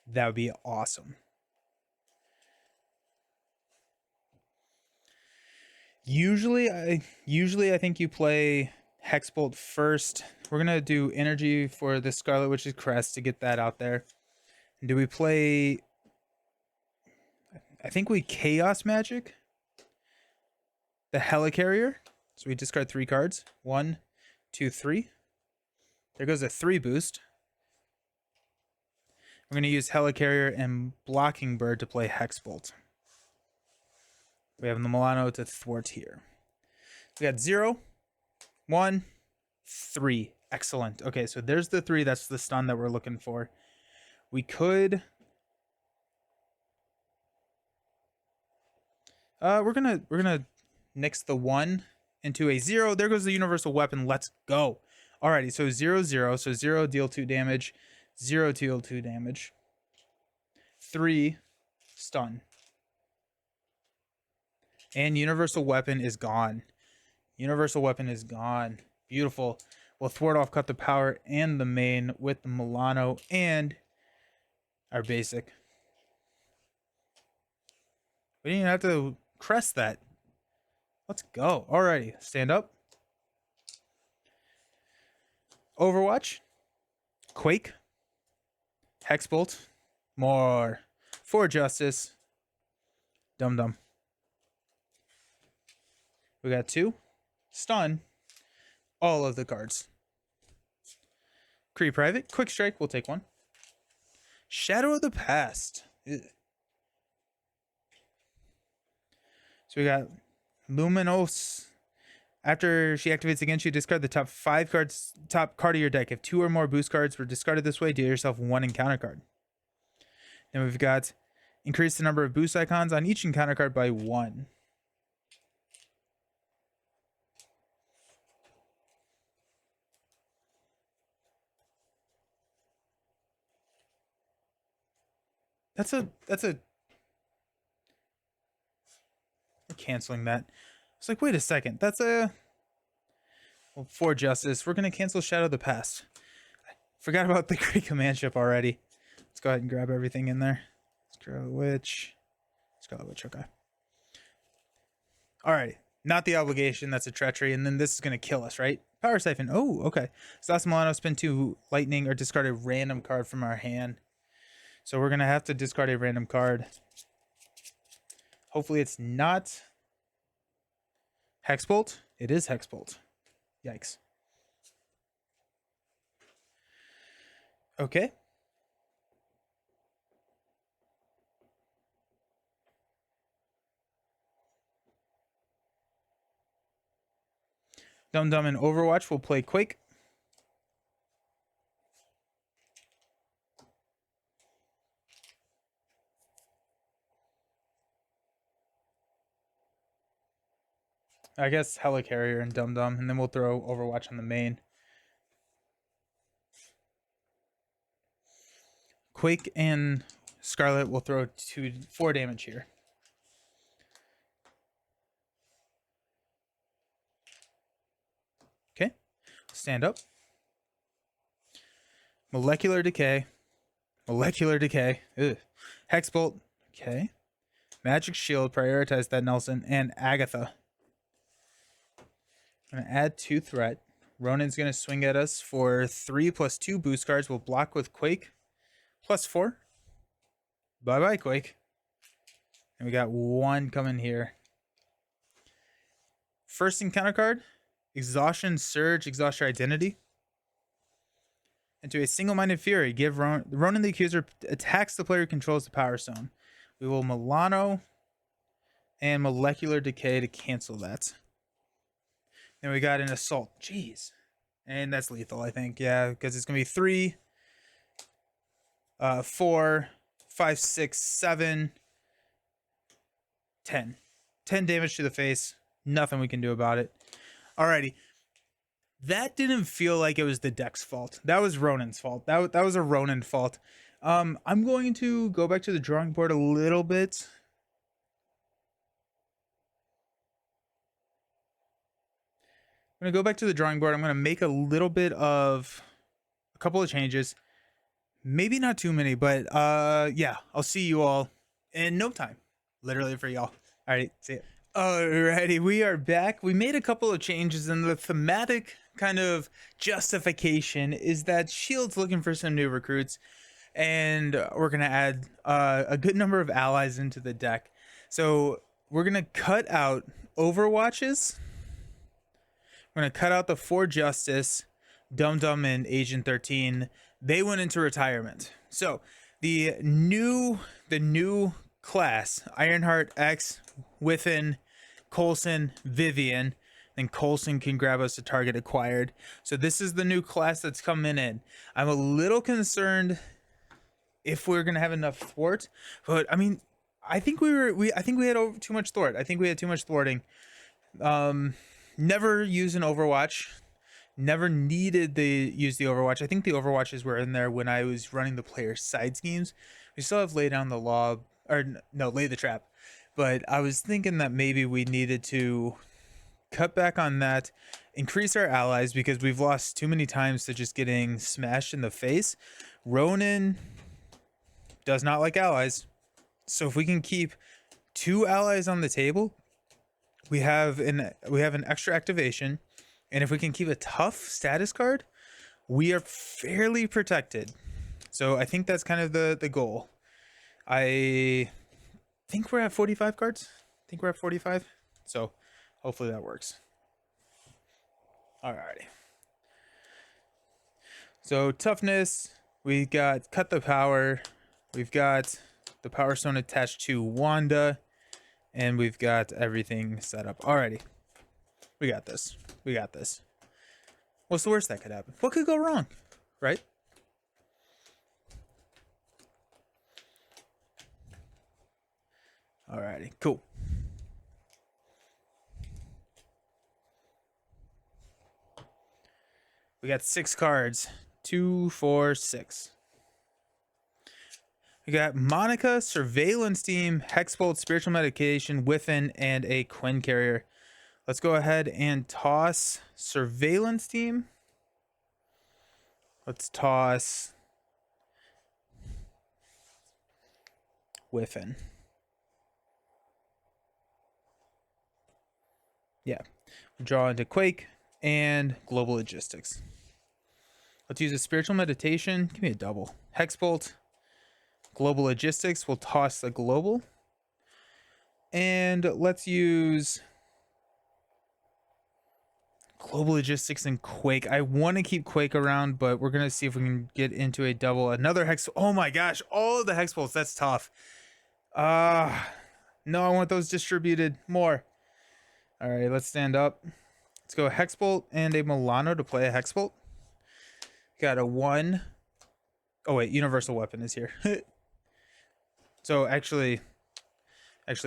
that would be awesome. Usually I think you play Hexbolt first. We're gonna do Energy for the Scarlet Witch's Crest to get that out there. And do we play? I think we Chaos Magic the Helicarrier. So we discard 3 cards. 1, 2, 3. There goes a 3 boost. We're going to use Helicarrier and Blocking Bird to play Hexbolt. We have the Milano to thwart here. We got 0, 1, 3. Excellent. Okay, so there's the 3. That's the stun that we're looking for. We could... we're gonna nix the 1 into a 0. There goes the universal weapon. Let's go. Alrighty, so 0, 0. So 0, deal 2 damage. 0, deal 2 damage. 3, stun. And universal weapon is gone. Universal weapon is gone. Beautiful. We'll thwart off, cut the power, and the main with the Milano and our basic. We didn't even have to crest that. Let's go. Alrighty, stand up. Overwatch. Quake. Hexbolt. More. For Justice. Dum Dum. We got 2. Stun. All of the cards. Kree Private. Quick Strike. We'll take 1. Shadow of the Past. Ugh. So we got Luminos. After she activates against you, discard the top card of your deck. If 2 or more boost cards were discarded this way, deal yourself 1 encounter card. Then we've got increase the number of boost icons on each encounter card by 1. That's a we're canceling that. It's like, wait a second, that's a for Justice. We're gonna cancel Shadow of the Past. I forgot about the Great Command Ship already. Let's go ahead and grab everything in there. Scarlet Witch, okay. Alright, not the obligation, that's a treachery, and then this is gonna kill us, right? Power Siphon. Oh, okay. Stas Milano, spend 2 lightning or discard a random card from our hand. So we're gonna have to discard a random card. Hopefully it's not Hexbolt. It is Hexbolt. Yikes. Okay. Dum Dum and Overwatch will play Quake. I guess Helicarrier and Dum Dum, and then we'll throw Overwatch on the main. Quake and Scarlet will throw 4 damage here. Okay, stand up. Molecular Decay. Molecular Decay. Ugh. Hexbolt. Okay. Magic Shield. Prioritize that, Nelson. And Agatha. Gonna add 2 threat. Ronan's gonna swing at us for 3 plus 2 boost cards. We'll block with Quake. Plus 4. Bye bye, Quake. And we got 1 coming here. First encounter card. Exhaustion Surge. Exhaust your identity. Into a single-minded fury. Give Ronan the Accuser attacks the player who controls the Power Stone. We will Milano and Molecular Decay to cancel that. Then we got an Assault. Jeez. And that's lethal, I think. Yeah, because it's going to be 3, 4, 5, 6, 7, 10. 10 damage to the face. Nothing we can do about it. Alrighty. That didn't feel like it was the deck's fault. That was Ronan's fault. That was a Ronan fault. I'm going to go back to the drawing board a little bit. I'm going to go back to the drawing board. I'm going to make a couple of changes. Maybe not too many, but yeah, I'll see you all in no time. Literally for y'all. All right, see ya. Alrighty, we are back. We made a couple of changes, and the thematic kind of justification is that Shield's looking for some new recruits, and we're going to add a good number of allies into the deck. So we're going to cut out Overwatches. We're going to cut out the 4 Justice, Dum Dum, and Agent 13. They went into retirement. So the new class, Ironheart, X, Within, Coulson, Vivian, then Coulson can grab us a target acquired. So this is the new class that's coming in. I'm a little concerned if we're gonna have enough thwart, but I mean, I think we had too much thwart. I think we had too much thwarting. Never use an Overwatch. Never needed to use the Overwatch. I think the Overwatches were in there when I was running the player side schemes. We still have lay down the law, or no, lay the trap. But I was thinking that maybe we needed to cut back on that, increase our allies, because we've lost too many times to just getting smashed in the face. Ronan does not like allies. So if we can keep 2 allies on the table, we have an extra activation. And if we can keep a tough status card, we are fairly protected. So I think that's kind of the goal. I think we're at 45 cards. I think we're at 45. So hopefully that works. Alrighty. So toughness, we got cut the power. We've got the power stone attached to Wanda. And we've got everything set up. Alrighty. We got this. We got this. What's the worst that could happen? What could go wrong? Right? Alrighty, cool. We got 6 cards. 2, 4, 6. We got Monica, Surveillance Team, Hexbolt, Spiritual Medication, Whiffin, and a Quinn Carrier. Let's go ahead and toss Surveillance Team. Let's toss Whiffin. Yeah. Draw into Quake and Global Logistics. Let's use a Spiritual Meditation. Give me a double. Hexbolt. Global Logistics. We'll toss the Global. And let's use Global Logistics and Quake. I want to keep Quake around, but we're going to see if we can get into a double. Another Hex. Oh my gosh. All of the Hexbolts. That's tough. No, I want those distributed more. All right, let's stand up. Let's go Hexbolt and a Milano to play a Hexbolt. Got a 1. Oh wait, Universal Weapon is here. So actually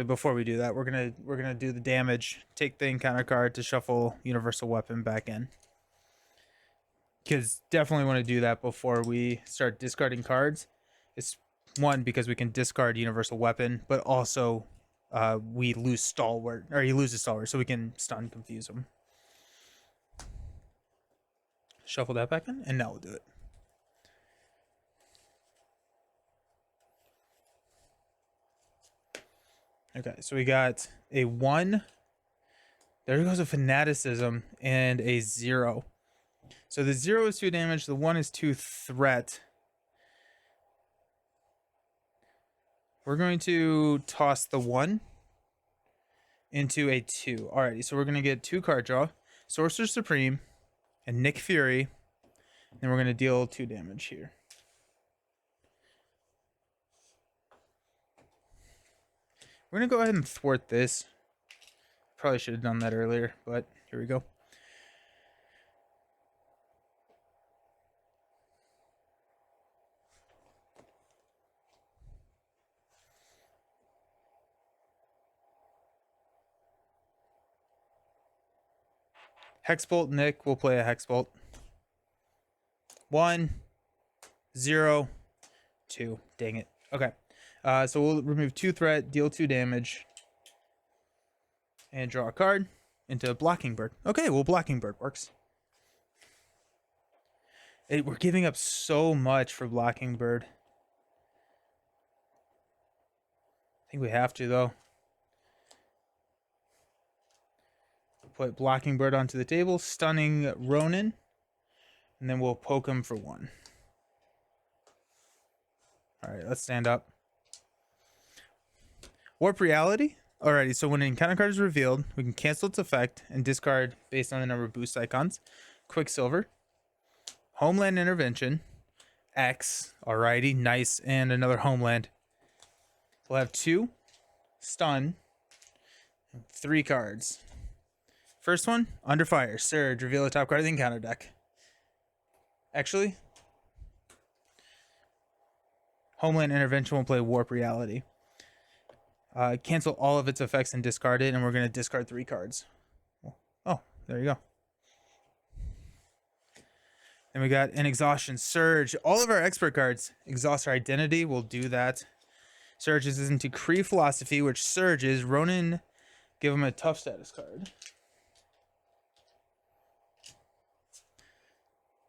before we do that, we're gonna do the damage. Take the encounter card to shuffle Universal Weapon back in. Because definitely want to do that before we start discarding cards. It's one, because we can discard Universal Weapon, but also we lose Stalwart, or he loses Stalwart, so we can stun confuse him. Shuffle that back in, and now we'll do it. Okay, so we got a 1. There goes a Fanaticism and a 0. So the 0 is 2 damage, the 1 is 2 threat. We're going to toss the 1 into a 2. Alrighty, so we're going to get 2 card draw. Sorcerer Supreme and Nick Fury. And we're going to deal 2 damage here. We're going to go ahead and thwart this. Probably should have done that earlier, but here we go. Hexbolt Nick will play a Hexbolt. 1, 0, 2. Dang it. Okay. So we'll remove 2 threat, deal 2 damage, and draw a card into Blocking Bird. Okay, well, Blocking Bird works. We're giving up so much for Blocking Bird. I think we have to, though. Put Blocking Bird onto the table, stunning Ronan, and then we'll poke him for 1. Alright, let's stand up. Warp Reality. Alrighty, so when an encounter card is revealed, we can cancel its effect and discard based on the number of boost icons. Quicksilver. Homeland Intervention. X. Alrighty, nice. And another Homeland. We'll have 2. Stun. And 3 cards. First one, Under Fire. Surge. Reveal the top card of the encounter deck. Actually, Homeland Intervention will play Warp Reality. Cancel all of its effects and discard it, and we're going to discard 3 cards. Oh, there you go. Then we got an Exhaustion. Surge. All of our expert cards exhaust our identity. We'll do that. Surges into Kree Philosophy, which surges. Ronan, give him a tough status card.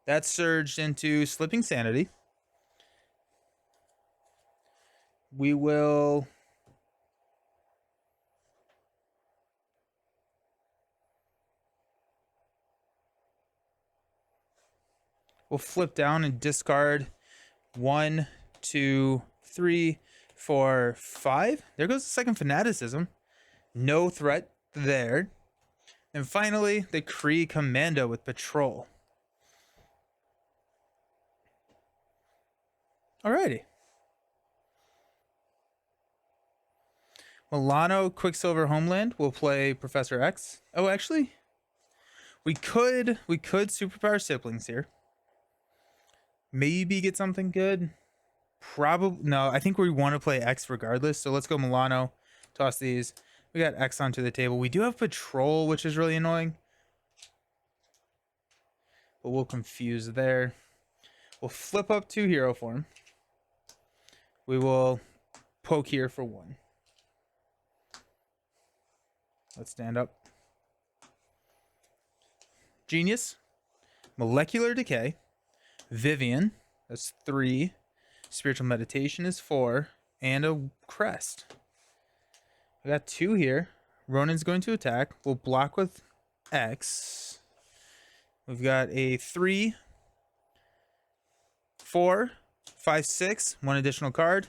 That surged into Slipping Sanity. We'll flip down and discard 1, 2, 3, 4, 5. There goes the second Fanaticism. No threat there. And finally, the Kree Commando with Patrol. Alrighty. Milano, Quicksilver Homeland will play Professor X. Oh, actually, we could superpower siblings here. Maybe get something good. Probably no. I think we want to play X regardless. So let's go Milano. Toss these. We got X onto the table. We do have Patrol, which is really annoying. But we'll confuse there. We'll flip up to hero form. We will poke here for 1. Let's stand up. Genius. Molecular Decay. Vivian. That's 3. Spiritual Meditation is 4. And a Crest. We got 2 here. Ronan's going to attack. We'll block with X. We've got a 3, 4, 5, 6. 1 additional card.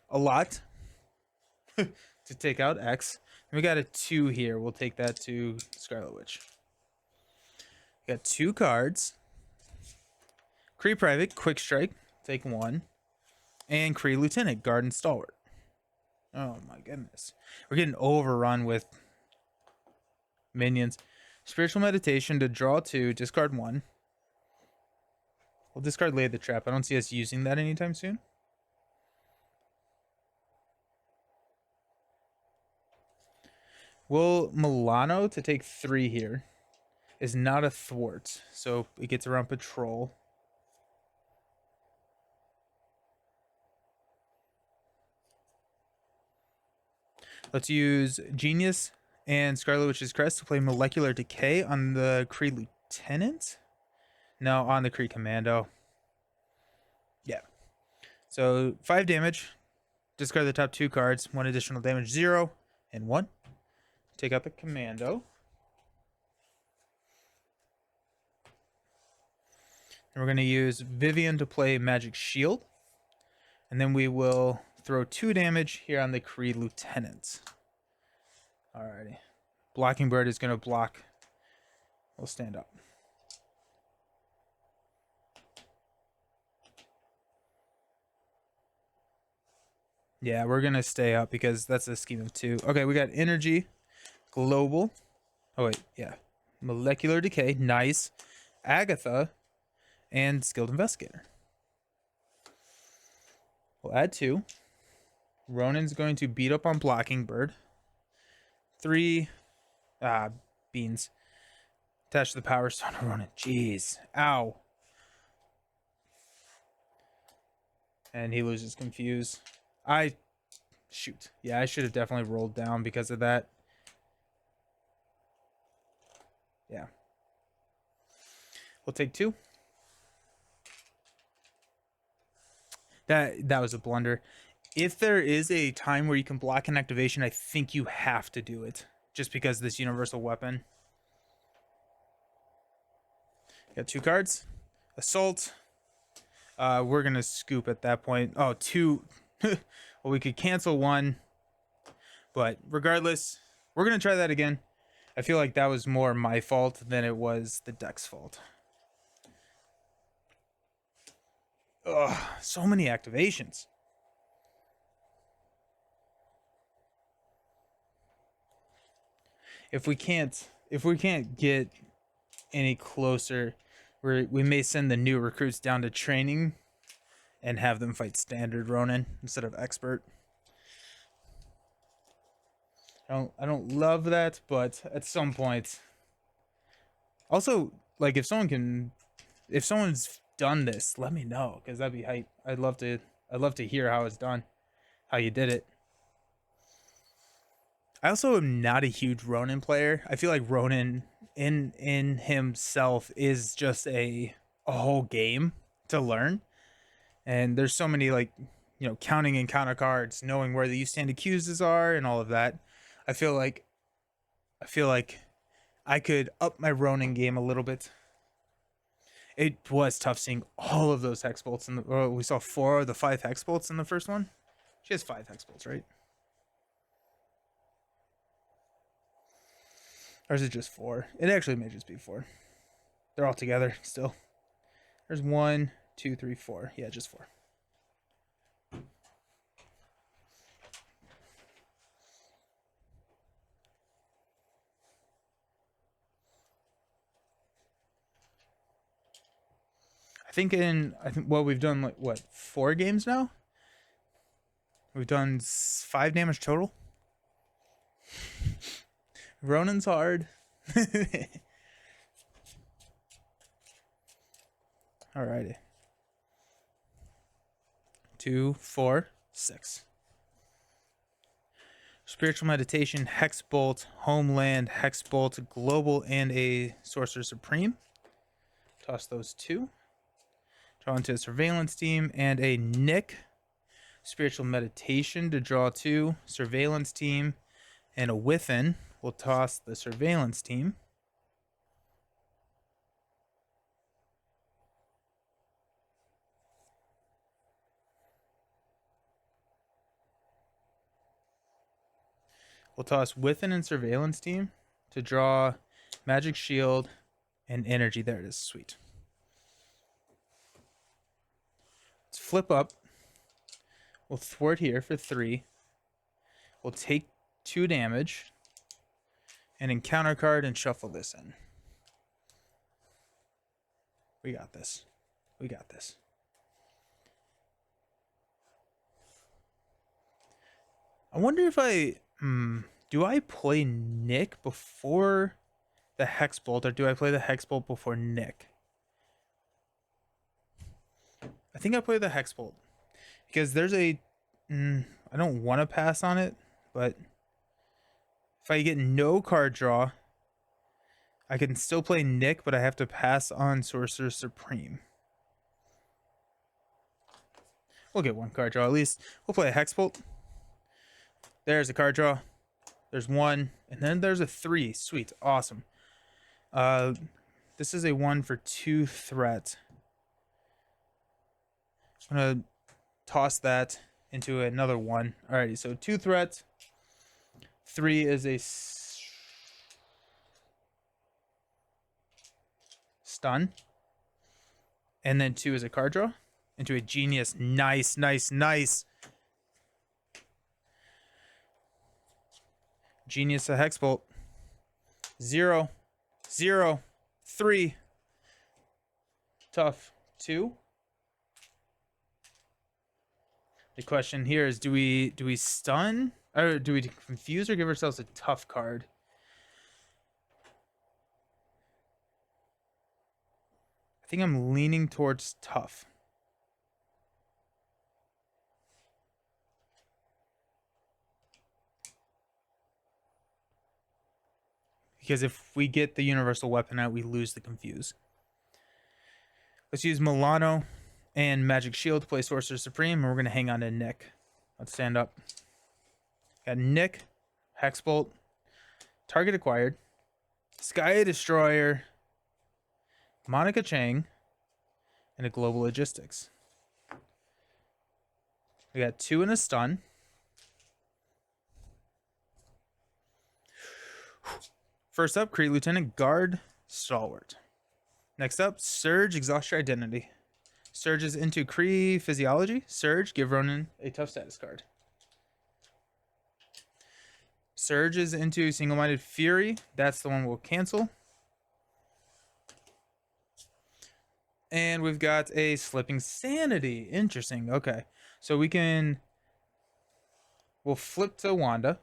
A lot. To take out X. And we got a 2 here. We'll take that to Scarlet Witch. We got 2 cards. Kree Private, Quick Strike. Take 1. And Kree Lieutenant, Guard and Stalwart. Oh my goodness. We're getting overrun with minions. Spiritual Meditation to draw 2, discard 1. We'll discard Lay the Trap. I don't see us using that anytime soon. Will Milano to take 3 here is not a thwart. So it gets around Patrol. Let's use Genius and Scarlet Witch's Crest to play Molecular Decay on the Kree Lieutenant. No, on the Kree Commando. Yeah. So 5 damage. Discard the top 2 cards. 1 additional damage, 0 and 1. Take out the Commando. And we're going to use Vivian to play Magic Shield. And then we will throw 2 damage here on the Kree Lieutenant. Alrighty. Blocking Bird is going to block. We'll stand up. Yeah, we're going to stay up because that's a scheme of 2. Okay, we got Energy, Global. Oh, wait, yeah. Molecular Decay, nice. Agatha, and Skilled Investigator. We'll add 2. Ronan's going to beat up on Blocking Bird. 3. Beans. Attach to the Power Stone of Ronan. Jeez. Ow. And he loses Confuse. Shoot. Yeah, I should have definitely rolled down because of that. Yeah. We'll take 2. That was a blunder. If there is a time where you can block an activation, I think you have to do it. Just because of this universal weapon. Got 2 cards. Assault. We're going to scoop at that point. Oh, 2. Well, we could cancel 1. But regardless, we're going to try that again. I feel like that was more my fault than it was the deck's fault. Ugh, so many activations. If we can't if we can't get any closer, we may send the new recruits down to training and have them fight standard Ronan instead of expert. I don't love that, but at some point. Also, like if someone's done this, let me know, because that'd be hype. I'd love to hear how it's done, how you did it. I also am not a huge Ronan player. I feel like Ronan in himself is just a whole game to learn. And there's so many, like, you know, counting encounter cards, knowing where the you stand accuses are and all of that. I feel like I could up my Ronan game a little bit. It was tough seeing all of those hex bolts in the we saw 4 of the 5 hex bolts in the first one. She has 5 hex bolts, right? Or is it just 4? It actually may just be 4. They're all together still. There's 1, 2, 3, 4. Yeah, just 4. I think what we've done, like, what, 4 games now? We've done 5 damage total. Ronan's hard. Alrighty. 2, 4, 6. Spiritual Meditation, Hex Bolt, Homeland, Hex Bolt, Global, and a Sorcerer Supreme. Toss those 2. Draw into a Surveillance team and a Nick. Spiritual Meditation to draw 2. Surveillance team and a Within. We'll toss the Surveillance team. We'll toss Within and Surveillance team to draw Magic Shield and Energy. There it is. Sweet. Let's flip up. We'll thwart here for 3. We'll take 2 damage and encounter card and shuffle this in. We got this. We got this. I wonder if do I play Nick before the Hex Bolt, or do I play the Hex Bolt before Nick? I think I play the Hex Bolt because there's a I don't want to pass on it, but if I get no card draw, I can still play Nick, but I have to pass on Sorcerer Supreme. We'll get 1 card draw at least. We'll play a Hex Bolt. There's a card draw. There's 1, and then there's a 3. Sweet, awesome. This is a 1 for 2 threat. I'm gonna toss that into another 1. Alrighty, so 2 threats. 3 is a stun, and then 2 is a card draw into a Genius. Nice, nice, nice. Genius, a Hex Bolt. 0, 0, 3. Tough. 2. The question here is, do we stun, or do we confuse, or give ourselves a tough card? I think I'm leaning towards tough. Because if we get the universal weapon out, we lose the confuse. Let's use Milano and Magic Shield to play Sorcerer Supreme, and we're going to hang on to Nick. Let's stand up. Got Nick, Hex Bolt, target acquired, Sky Destroyer, Monica Chang, and a Global Logistics. We got 2 and a stun. First up, Kree Lieutenant, Guard, Stalwart. Next up, Surge, Exhaust Your Identity. Surge is into Kree Physiology. Surge, give Ronan a tough status card. Surges into Single-Minded Fury. That's the one we'll cancel. And we've got a Slipping Sanity. Interesting. Okay. So we'll flip to Wanda.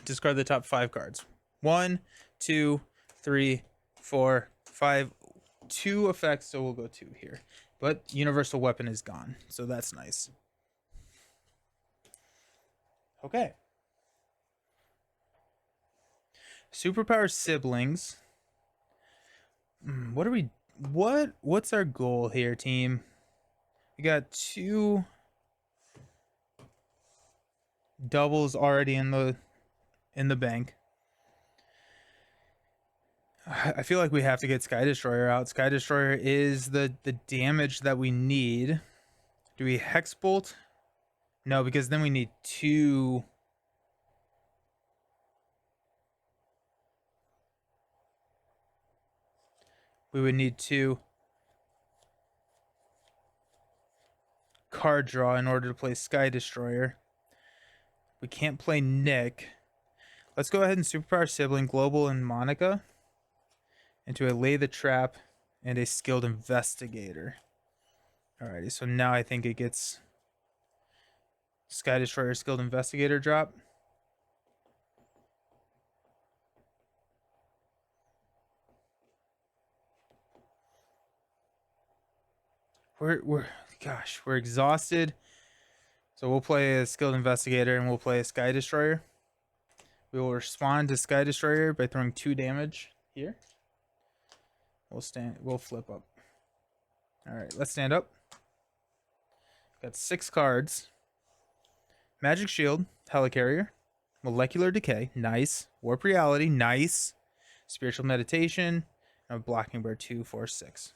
Discard the top 5 cards. 1, 2, 3, 4, 5. 2 effects, so we'll go 2 here. But Universal Weapon is gone, so that's nice. Okay. Superpower Siblings. What's our goal here, team? We got 2 doubles already in the bank. I feel like we have to get Sky Destroyer out. Sky Destroyer is the damage that we need. Do we Hex Bolt? No, because then we need 2. We would need 2 card draw in order to play Sky Destroyer. We can't play Nick. Let's go ahead and Superpower Sibling, Global, and Monica into a Lay the Trap and a Skilled Investigator. Alrighty, so now I think it gets Sky Destroyer, Skilled Investigator drop. We're exhausted. So we'll play a Skilled Investigator and we'll play a Sky Destroyer. We will respond to Sky Destroyer by throwing 2 damage here. We'll flip up. Alright, let's stand up. Got 6 cards. Magic Shield, Helicarrier, Molecular Decay, nice. Warp Reality, nice. Spiritual Meditation, and a Blocking Bird 2, 4, 6.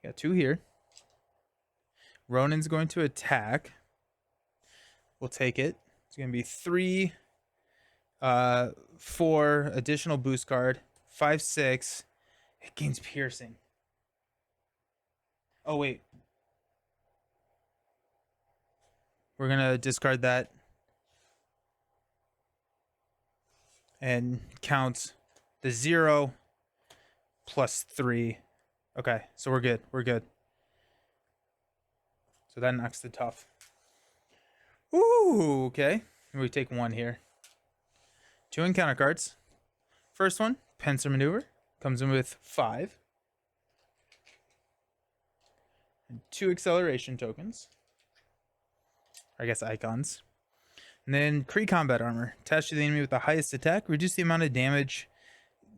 Got 2 here. Ronan's going to attack. We'll take it. It's going to be 3, 4 additional boost card, 5, 6. It gains piercing. Oh, wait. We're going to discard that and count the 0 plus 3. Okay, so we're good. We're good. So that knocks the tough. Ooh, okay. We take 1 here. 2 encounter cards. First one, Pincer Maneuver. Comes in with 5. And 2 acceleration tokens. I guess icons. And then Kree Combat Armor. Attached to the enemy with the highest attack. Reduce the amount of damage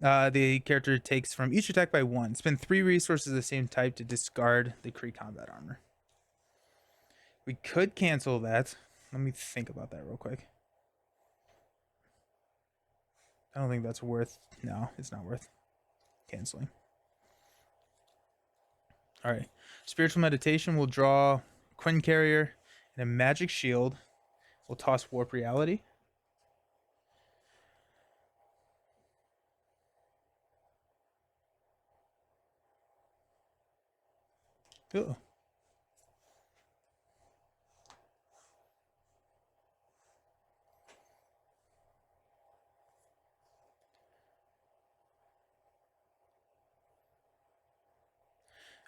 the character takes from each attack by 1. Spend 3 resources of the same type to discard the Kree Combat Armor. We could cancel that. Let me think about that real quick. I don't think that's worth... No, it's not worth canceling. Alright. Spiritual Meditation will draw Quinn Carrier and a Magic Shield. We'll toss Warp Reality. Uh-oh.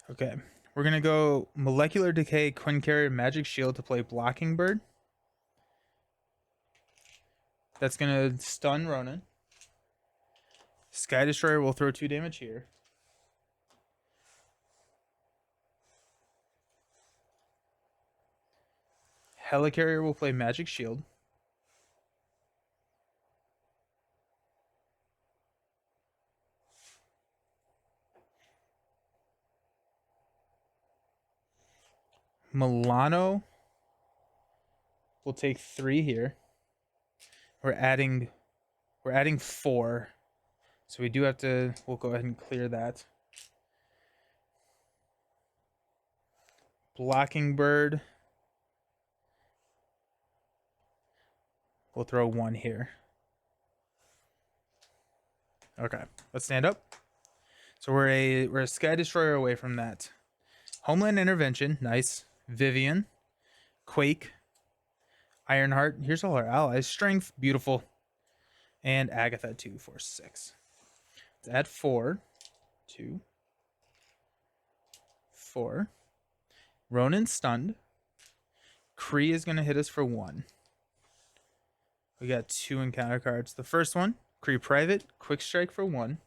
Okay, we're going to go Molecular Decay, Quinn Carrier, Magic Shield to play Blocking Bird. That's going to stun Ronan. Sky Destroyer will throw 2 damage here. Helicarrier will play Magic Shield. Milano will take 3 here. We're adding 4. So we do have to, we'll go ahead and clear that. Blocking Bird. We'll throw 1 here. Okay, let's stand up. So we're a Sky Destroyer away from that. Homeland Intervention, nice. Vivian, Quake, Ironheart. Here's all our allies. Strength, beautiful. And Agatha, 2, 4, 6. Let's add 4. 2, 4. Ronan stunned. Kree is going to hit us for 1. We got 2 encounter cards. The first one, Kree Private, Quick Strike for 1.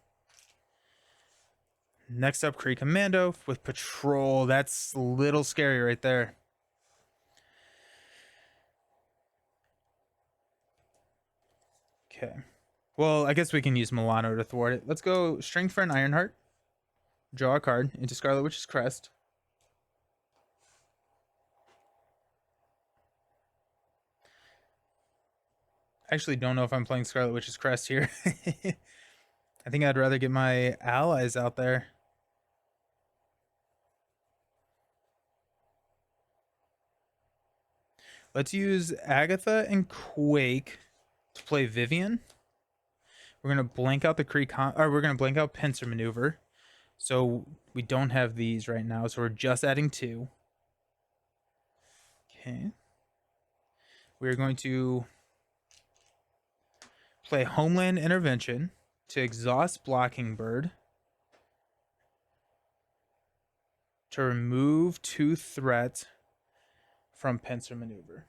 Next up, Kree Commando with Patrol. That's a little scary right there. Okay. Well, I guess we can use Milano to thwart it. Let's go Strength for an Ironheart. Draw a card into Scarlet Witch's Crest. I actually don't know if I'm playing Scarlet Witch's Crest here. I think I'd rather get my allies out there. Let's use Agatha and Quake to play Vivian. We're gonna blank out the we're gonna blank out Pincer Maneuver. So we don't have these right now, so we're just adding 2. Okay. We're going to play Homeland Intervention to exhaust Blocking Bird to remove 2 threats from Pincer Maneuver.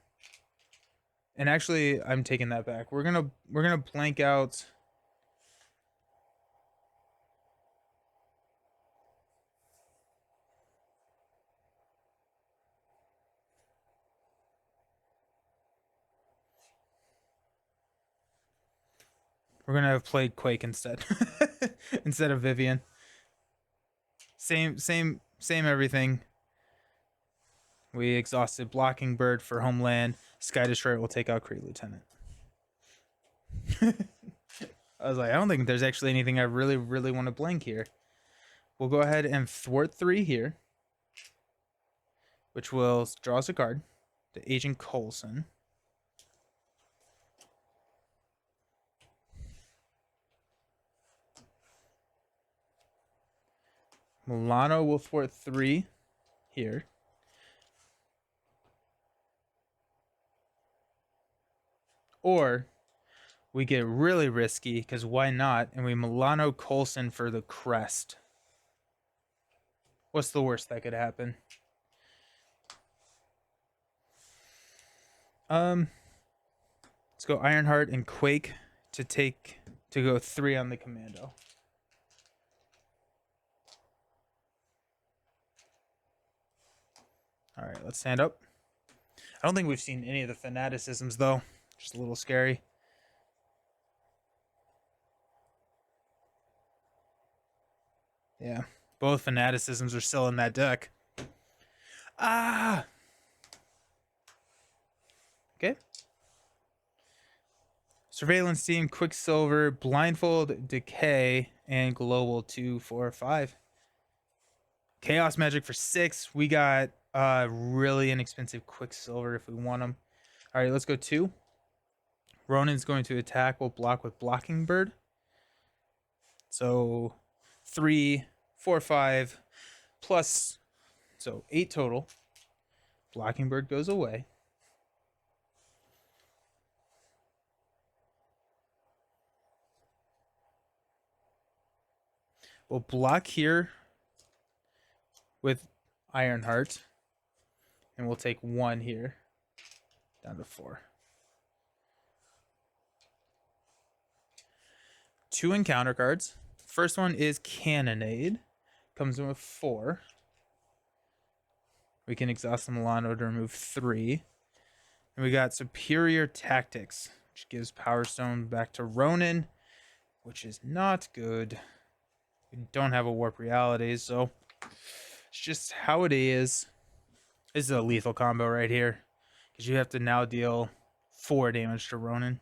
And actually, I'm taking that back. We're gonna blank out. We're gonna have played Quake instead, instead of Vivian. Same everything. We exhausted Blocking Bird for Homeland. Sky Destroyer will take out Kree Lieutenant. I was like, I don't think there's actually anything I really want to blank here. We'll go ahead and thwart 3 here, which will draw us a card. The Agent Coulson. Milano will thwart 3 here. Or we get really risky, because why not? And we Milano Coulson for the crest. What's the worst that could happen? Let's go Ironheart and Quake to go 3 on the Commando. All right, let's stand up. I don't think we've seen any of the fanaticisms though. Just a little scary. Yeah, both fanaticisms are still in that deck. Ah! Okay. Surveillance Team, Quicksilver, Blindfold, Decay, and Global 2, 4, 5. Chaos Magic for 6. We got really inexpensive Quicksilver if we want them. All right, let's go 2. Ronan's going to attack. We'll block with Blocking Bird. So 3, 4, 5, plus, so 8 total. Blocking Bird goes away. We'll block here with Ironheart. And we'll take 1 here. Down to 4. 2 encounter cards. First one is Cannonade. Comes in with 4. We can exhaust the Milano to remove 3. And we got Superior Tactics, which gives Power Stone back to Ronan, which is not good. We don't have a Warp Reality, so it's just how it is. This is a lethal combo right here, because you have to now deal 4 damage to Ronan.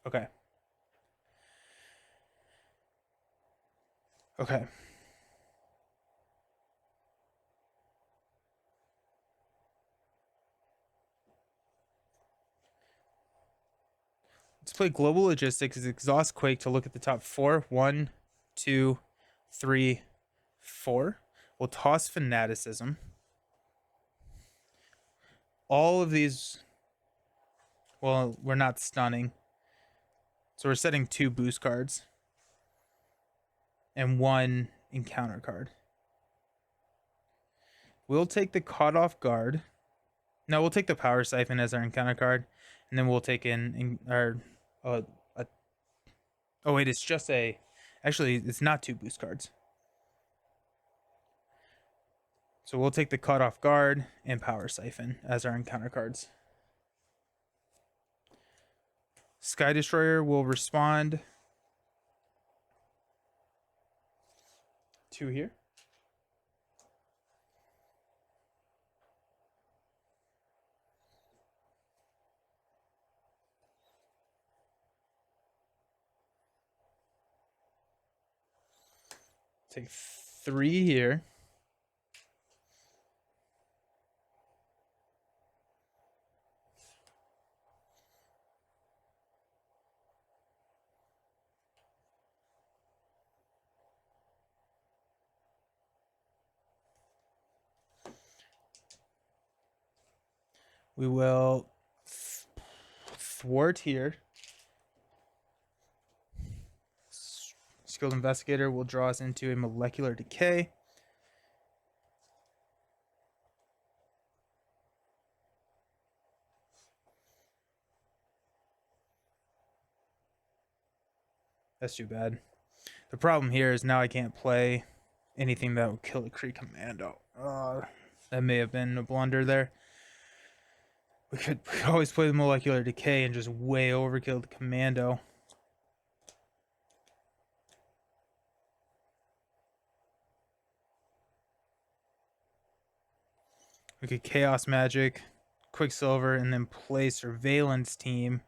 Okay. Okay. Let's play Global Logistics. Exhaust Quake to look at the top 4. 1, 2, 3, 4. We'll toss Fanaticism. all of these, well, we're not stunning. So we're setting 2 boost cards and 1 encounter card. We'll take the Caught Off Guard. No, we'll take the Power Siphon as our encounter card, and then we'll take in our oh wait, it's just a, actually it's not 2 boost cards. So we'll take the Caught Off Guard and Power Siphon as our encounter cards. Sky Destroyer will respond 2 here. Take 3 here. We will thwart here. Skilled Investigator will draw us into a Molecular Decay. That's too bad. The problem here is now I can't play anything that would kill the Kree Commando. That may have been a blunder there. We could always play the Molecular Decay and just way overkill the Commando. We could Chaos Magic, Quicksilver, and then play Surveillance Team.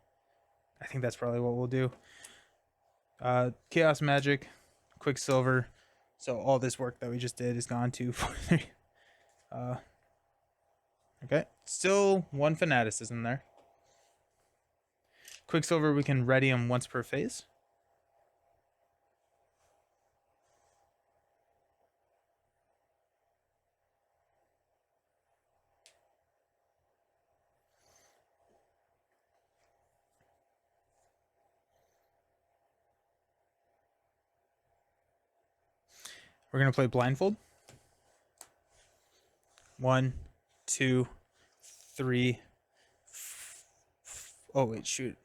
I think that's probably what we'll do. Chaos Magic, Quicksilver. So all this work that we just did is gone to 4-3. Okay, still 1 Fanaticism there. Quicksilver, we can ready him once per phase. We're going to play Blindfold. 1, 2, 3. Oh, wait, shoot.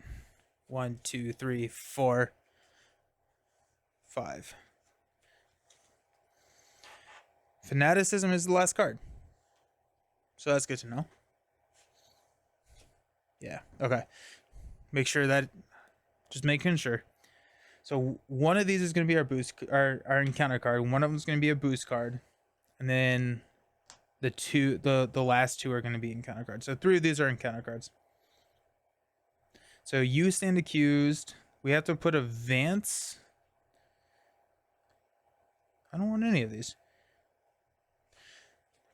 1, 2, 3, 4, 5. Fanaticism is the last card. So that's good to know. Yeah, okay. Make sure that, just making sure. So one of these is going to be our boost, our encounter card. One of them is going to be a boost card, and then the last 2 are going to be encounter cards. So 3 of these are encounter cards. So you stand accused. We have to put a Vance. I don't want any of these.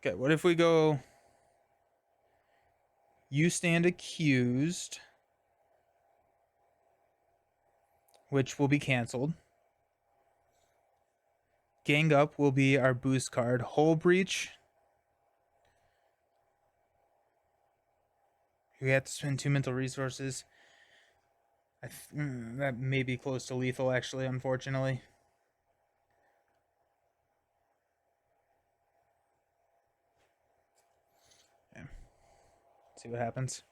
Okay, what if we go you stand accused, which will be canceled. Gang Up will be our boost card. Hull Breach. We have to spend 2 mental resources. That may be close to lethal, actually, unfortunately. Okay. See what happens.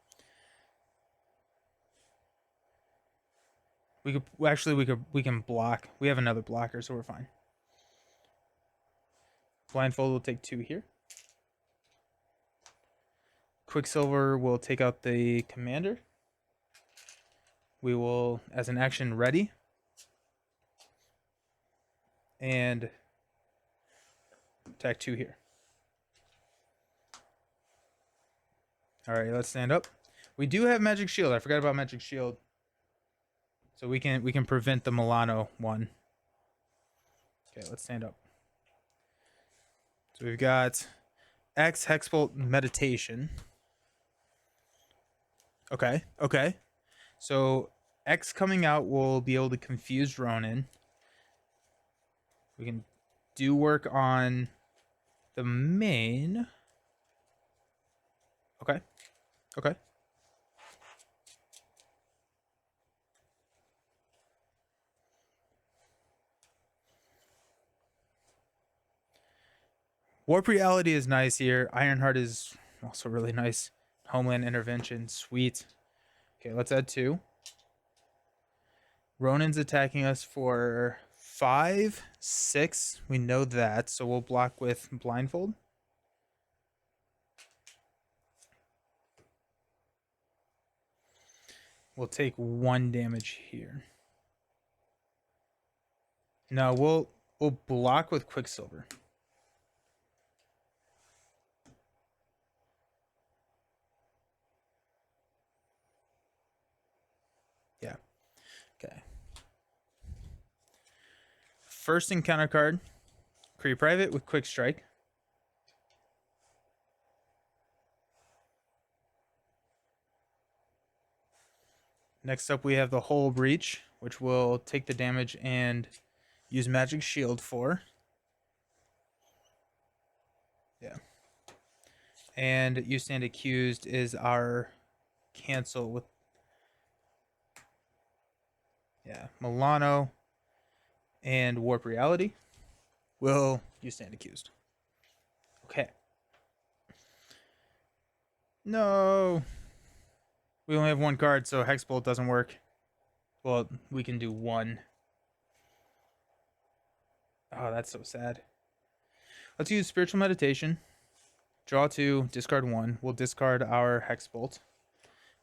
We can block. We have another blocker, so we're fine. Blindfold will take 2 here. Quicksilver will take out the commander. We will, as an action, ready. And attack 2 here. Alright, let's stand up. We do have Magic Shield. I forgot about Magic Shield. So we can prevent the Milano one. Okay, let's stand up. So we've got X Hexbolt Meditation. Okay. So X coming out will be able to confuse Ronan. We can do work on the main. Okay. Okay. Warp Reality is nice here. Ironheart is also really nice. Homeland Intervention, sweet. Okay, let's add 2. Ronan's attacking us for 5, 6. We know that, so we'll block with Blindfold. We'll take 1 damage here. No, we'll block with Quicksilver. Yeah. Okay. First encounter card, Kree Private with Quick Strike. Next up, we have the Hull Breach, which will take the damage and use Magic Shield for. Yeah. And You Stand Accused is our cancel with. Yeah, Milano and Warp Reality. Will You Stand Accused? Okay. No. We only have 1 card, so Hexbolt doesn't work. Well, we can do 1. Oh, that's so sad. Let's use Spiritual Meditation. Draw 2, discard 1. We'll discard our Hexbolt.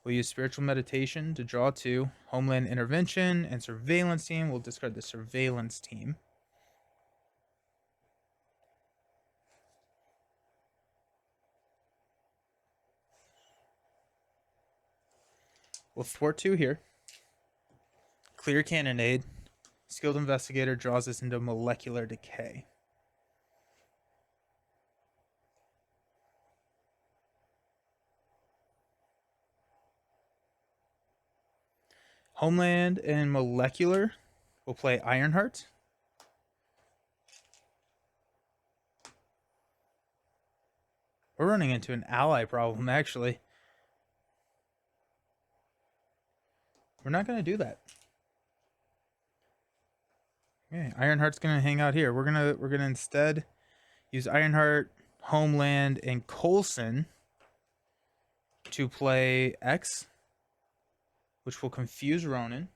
We'll use Spiritual Meditation to draw 2. Homeland Intervention and Surveillance Team. We'll discard the Surveillance Team. We'll thwart 2 here. Clear Cannonade. Skilled Investigator draws us into Molecular Decay. Homeland and Molecular. We'll play Ironheart. We're running into an ally problem, actually. We're not going to do that. Okay, Ironheart's going to hang out here. We're gonna instead use Ironheart, Homeland, and Coulson to play X, which will confuse Ronan.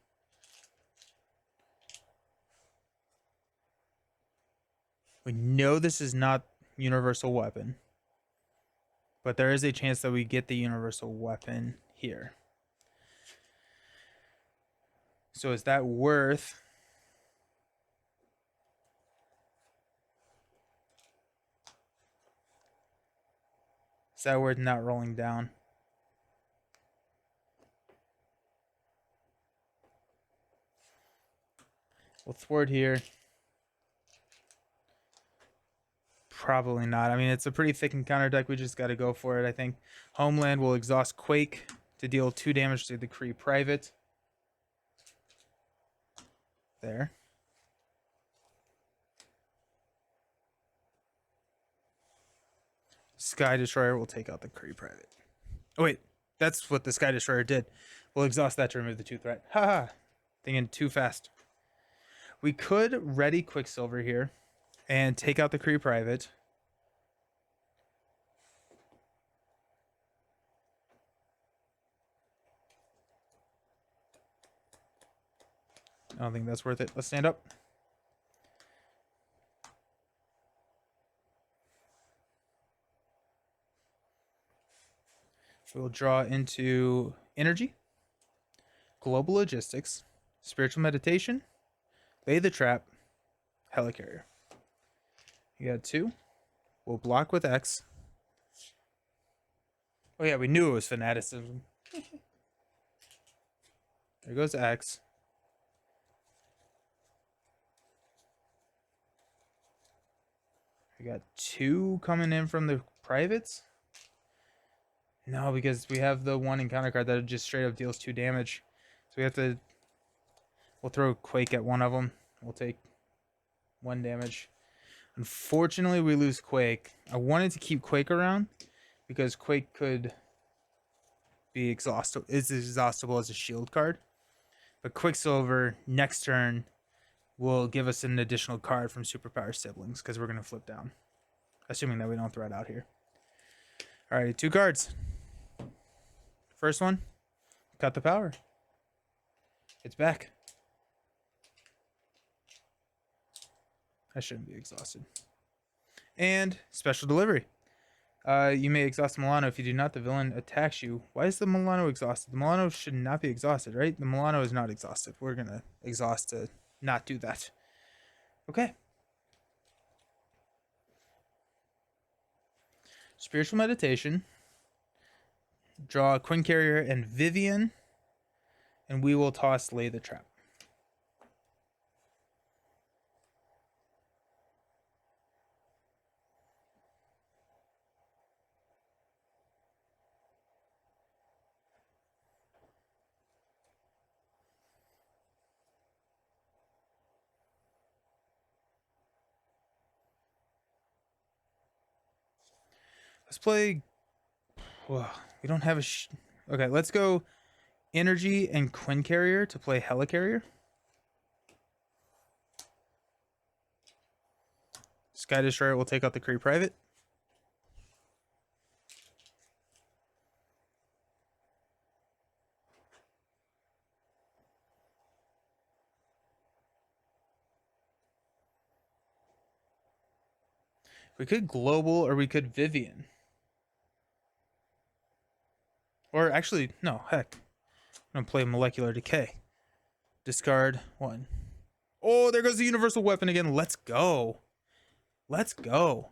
We know this is not Universal Weapon, but there is a chance that we get the Universal Weapon here. So is that worth... Is that worth not rolling down? We'll thwart here. Probably not. I mean, it's a pretty thick encounter deck. We just got to go for it, I think. Homeland will exhaust Quake to deal 2 damage to the Kree Private. There. Sky Destroyer will take out the Kree Private. Oh, wait. That's what the Sky Destroyer did. We'll exhaust that to remove the 2 threat. Haha. Thinking too fast. We could ready Quicksilver here and take out the Kree Private. I don't think that's worth it. Let's stand up. We'll draw into Energy, Global Logistics, Spiritual Meditation, Lay the Trap, Helicarrier. You got 2. We'll block with X. Oh yeah, we knew it was Fanaticism. There goes X. We got 2 coming in from the privates. No, because we have the 1 encounter card that just straight up deals 2 damage. So we have to... We'll throw Quake at one of them. We'll take 1 damage. Unfortunately, we lose Quake. I wanted to keep Quake around because Quake could be exhaustible. Is exhaustible as a shield card, but Quicksilver next turn will give us an additional card from Superpower Siblings because we're gonna flip down, assuming that we don't threat out here. Alrighty, 2 cards. First one, cut the power. It's back. I shouldn't be exhausted. And special delivery. You may exhaust Milano. If you do not, the villain attacks you. Why is the Milano exhausted? The Milano should not be exhausted, right? The Milano is not exhausted. We're going to exhaust to not do that. Okay. Spiritual Meditation. Draw Quinn Carrier and Vivian. And we will toss Lay the Trap. Let's play. Whoa, we don't have a. Okay, let's go Energy and Quinn Carrier to play Helicarrier. Sky Destroyer will take out the Kree Private. We could Global or we could Vivian. Or actually, no, heck. I'm going to play Molecular Decay. Discard 1. Oh, there goes the Universal Weapon again. Let's go. Let's go.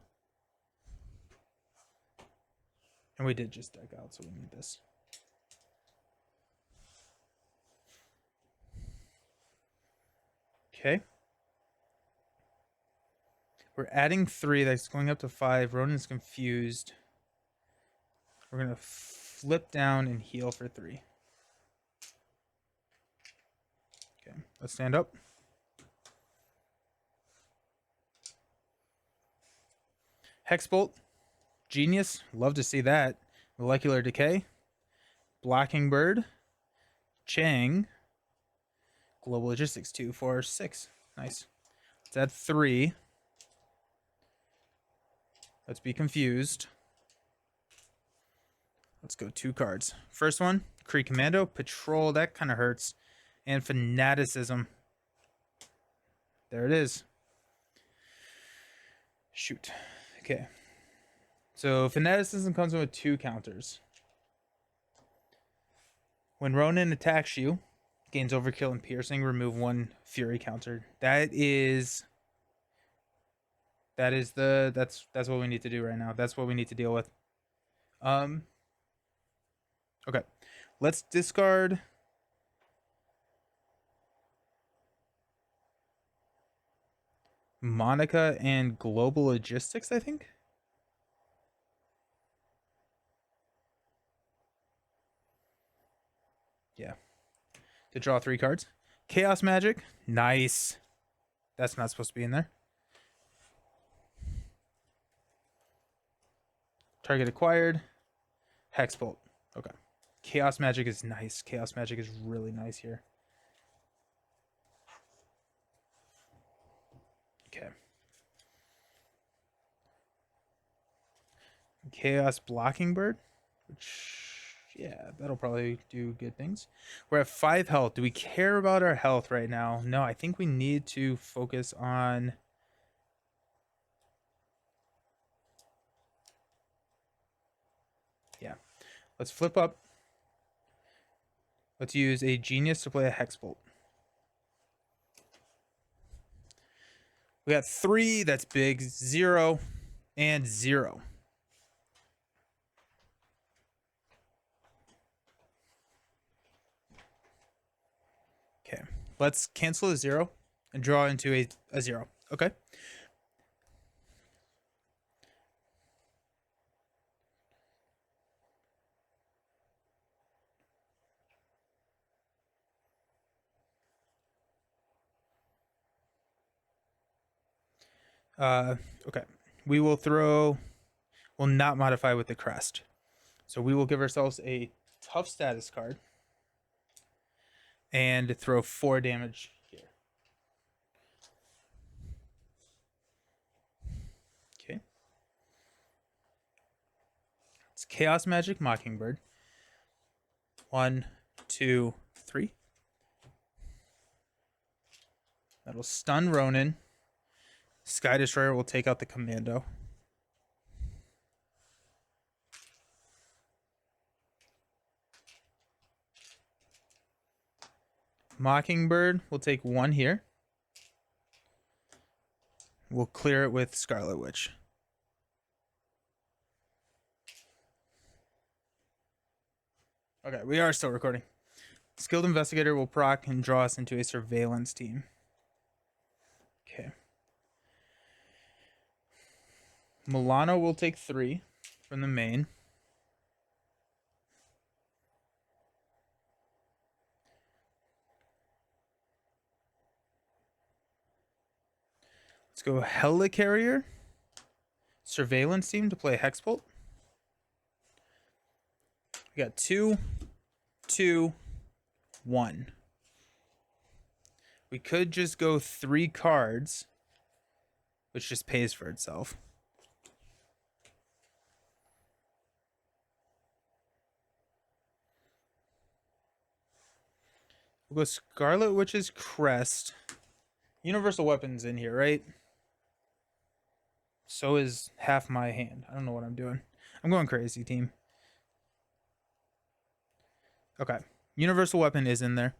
And we did just deck out, so we need this. Okay. We're adding 3. That's going up to 5. Ronan's confused. We're going to flip down and heal for 3. Okay, let's stand up. Hexbolt. Genius. Love to see that. Molecular Decay. Blocking Bird. Chang. Global Logistics. 2, 4, 6. Nice. Let's add 3. Let's be confused. Let's go 2 cards. First one, Kree Commando, Patrol. That kind of hurts. And Fanaticism. There it is. Shoot. Okay. So Fanaticism comes in with 2 counters. When Ronan attacks you, gains Overkill and Piercing, remove 1 Fury counter. That's what we need to do right now. That's what we need to deal with. Okay. Let's discard Monica and Global Logistics, I think. Yeah. To draw 3 cards. Chaos Magic. Nice. That's not supposed to be in there. Target acquired. Hexbolt. Okay. Chaos Magic is nice. Chaos Magic is really nice here. Okay. Chaos Blocking Bird. Which, yeah, that'll probably do good things. We're at 5 health. Do we care about our health right now? No, I think we need to focus on... Yeah. Let's flip up. Let's use a Genius to play a Hexbolt. We got 3. That's big. 0 and 0. Okay. Let's cancel a 0 and draw into a 0. Okay. Okay. We will not modify with the crest. So we will give ourselves a tough status card and throw 4 damage here. Okay. It's Chaos Magic Mockingbird. 1, 2, 3. That'll stun Ronan. Sky Destroyer will take out the commando. Mockingbird will take 1 here. We'll clear it with Scarlet Witch. Okay, we are still recording. Skilled Investigator will proc and draw us into a surveillance team. Okay. Milano will take 3 from the main. Let's go Helicarrier. Surveillance team to play Hexbolt. We got 2, 2, 1. We could just go 3 cards, which just pays for itself. We'll go Scarlet Witch's Crest. Universal Weapons in here, right? So is half my hand. I don't know what I'm doing. I'm going crazy, team. Okay. Universal Weapon is in there.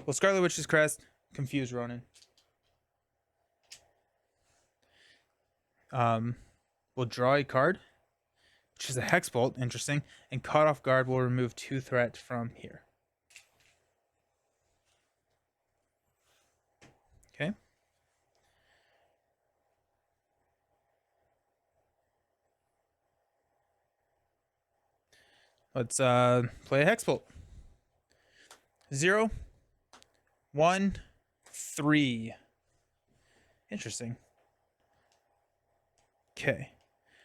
Well, Scarlet Witch's Crest. Confuse Ronan. We'll draw a card, which is a Hexbolt. Interesting. And Caught Off Guard will remove 2 threat from here. Okay. Let's play a Hexbolt. 0, 1, 3. Interesting. Okay.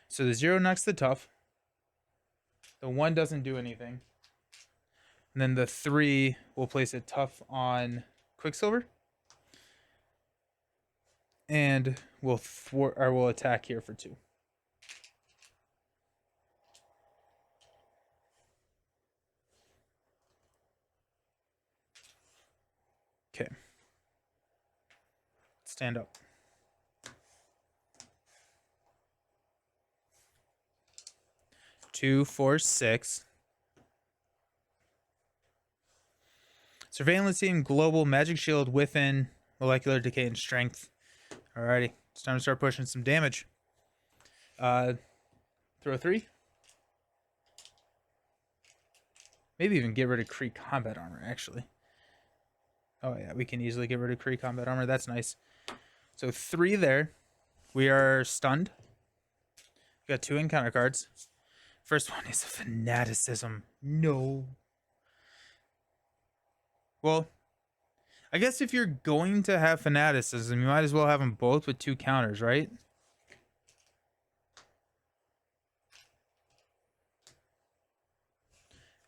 So the 0 knocks the tough. The 1 doesn't do anything. And then the 3 will place a tough on Quicksilver. And we'll we'll attack here for 2. Okay. Stand up. Two, 4, 6. Surveillance team, global, magic shield, within, molecular decay, and strength. Alrighty, it's time to start pushing some damage. Throw 3. Maybe even get rid of Kree combat armor, actually. Oh yeah, we can easily get rid of Kree combat armor. That's nice. So 3 there. We are stunned. We got 2 encounter cards. First one is Fanaticism. No. Well, I guess if you're going to have Fanaticism, you might as well have them both with 2 counters, right?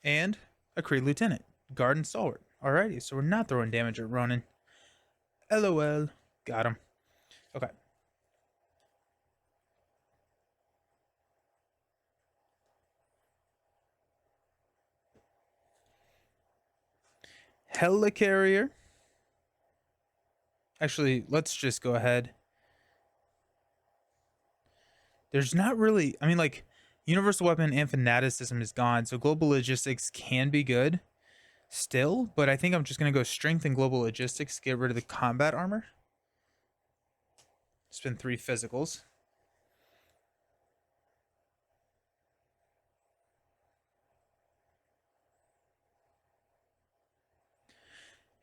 And a Kree Lieutenant. Guard and Stalwart. Alrighty, so we're not throwing damage at Ronan. LOL. Got him. Okay. Helicarrier. Actually, let's just go ahead. There's not really... I mean, like, Universal Weapon and Fanaticism is gone, so Global Logistics can be good still, but I think I'm just going to go Strength and Global Logistics, get rid of the combat armor. Spend 3 physicals.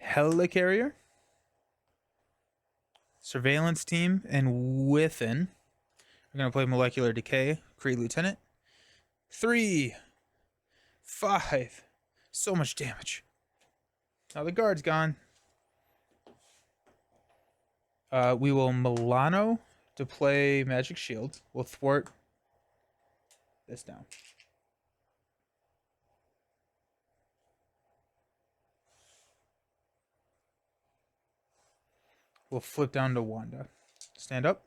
Helicarrier. Surveillance team, and within, we're going to play Molecular Decay, Kree Lieutenant. 3, 5. So much damage. Now the guard's gone. We will Milano to play Magic Shield. We'll thwart this down. We'll flip down to Wanda. Stand up.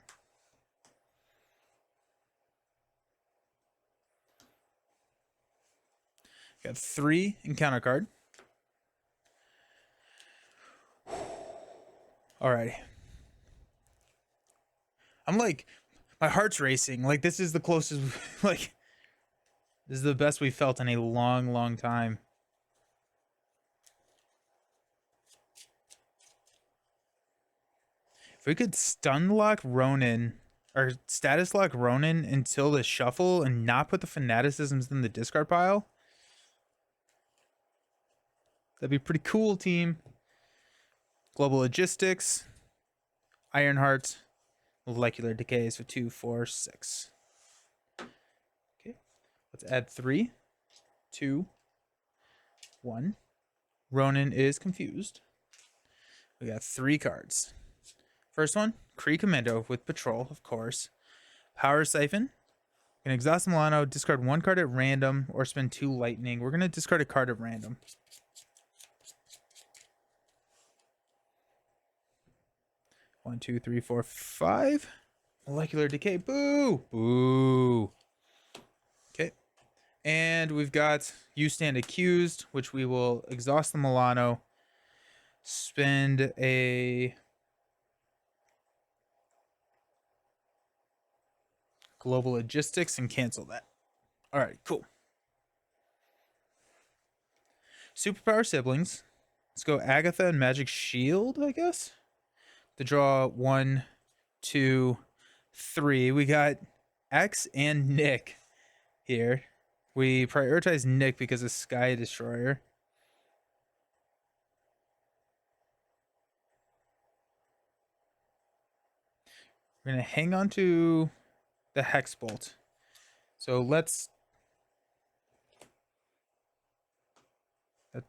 Got 3 encounter card. Alrighty. I'm like, my heart's racing. Like, this is the closest, like, this is the best we've felt in a long, long time. If we could stun lock Ronan, or status lock Ronan until the shuffle and not put the fanaticisms in the discard pile, that'd be pretty cool, team. Global Logistics, Ironheart, Molecular Decays for 2, 4, 6. Okay, let's add 3, 2, 1. Ronan is confused. We got 3 cards. First one, Kree Commando with Patrol, of course. Power Siphon. We're going to exhaust Milano, discard 1 card at random, or spend 2 lightning. We're going to discard a card at random. One, 2, 3, 4, 5. Molecular Decay. Boo! Boo! Okay. And we've got You Stand Accused, which we will exhaust the Milano, spend a Global Logistics, and cancel that. All right, cool. Superpower Siblings. Let's go Agatha and Magic Shield, I guess. To draw 1, 2, 3. We got X and Nick here. We prioritize Nick because of Sky Destroyer. We're going to hang on to the Hex Bolt. So let's...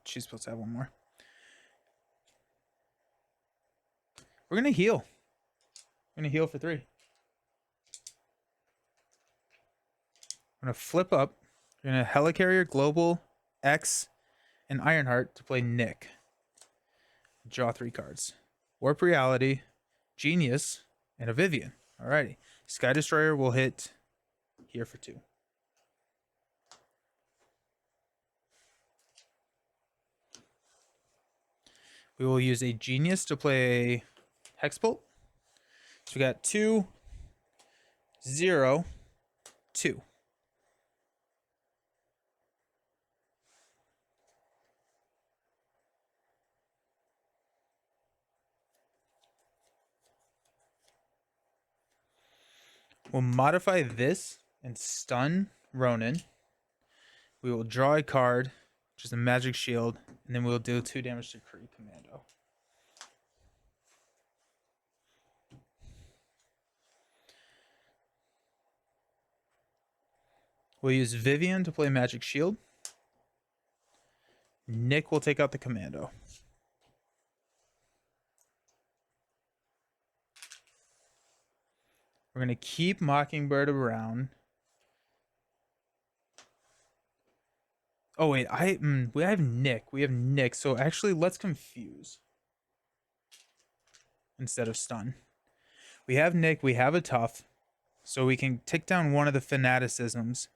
She's supposed to have 1 more. We're going to heal. We're going to heal for 3. I'm going to flip up. We're going to Helicarrier, Global, X, and Ironheart to play Nick. Draw 3 cards. Warp Reality, Genius, and a Vivian. Alrighty. Sky Destroyer will hit here for 2. We will use a Genius to play Hexbolt. So we got 2, 0, 2. We'll modify this and stun Ronan. We will draw a card, which is a Magic Shield, and then we'll do 2 damage to Kree Commando. We'll use Vivian to play Magic Shield. Nick will take out the Commando. We're going to keep Mockingbird around. Oh, wait. We have Nick. We have Nick. So actually, let's confuse instead of stun. We have Nick. We have a tough. So we can take down one of the fanaticisms.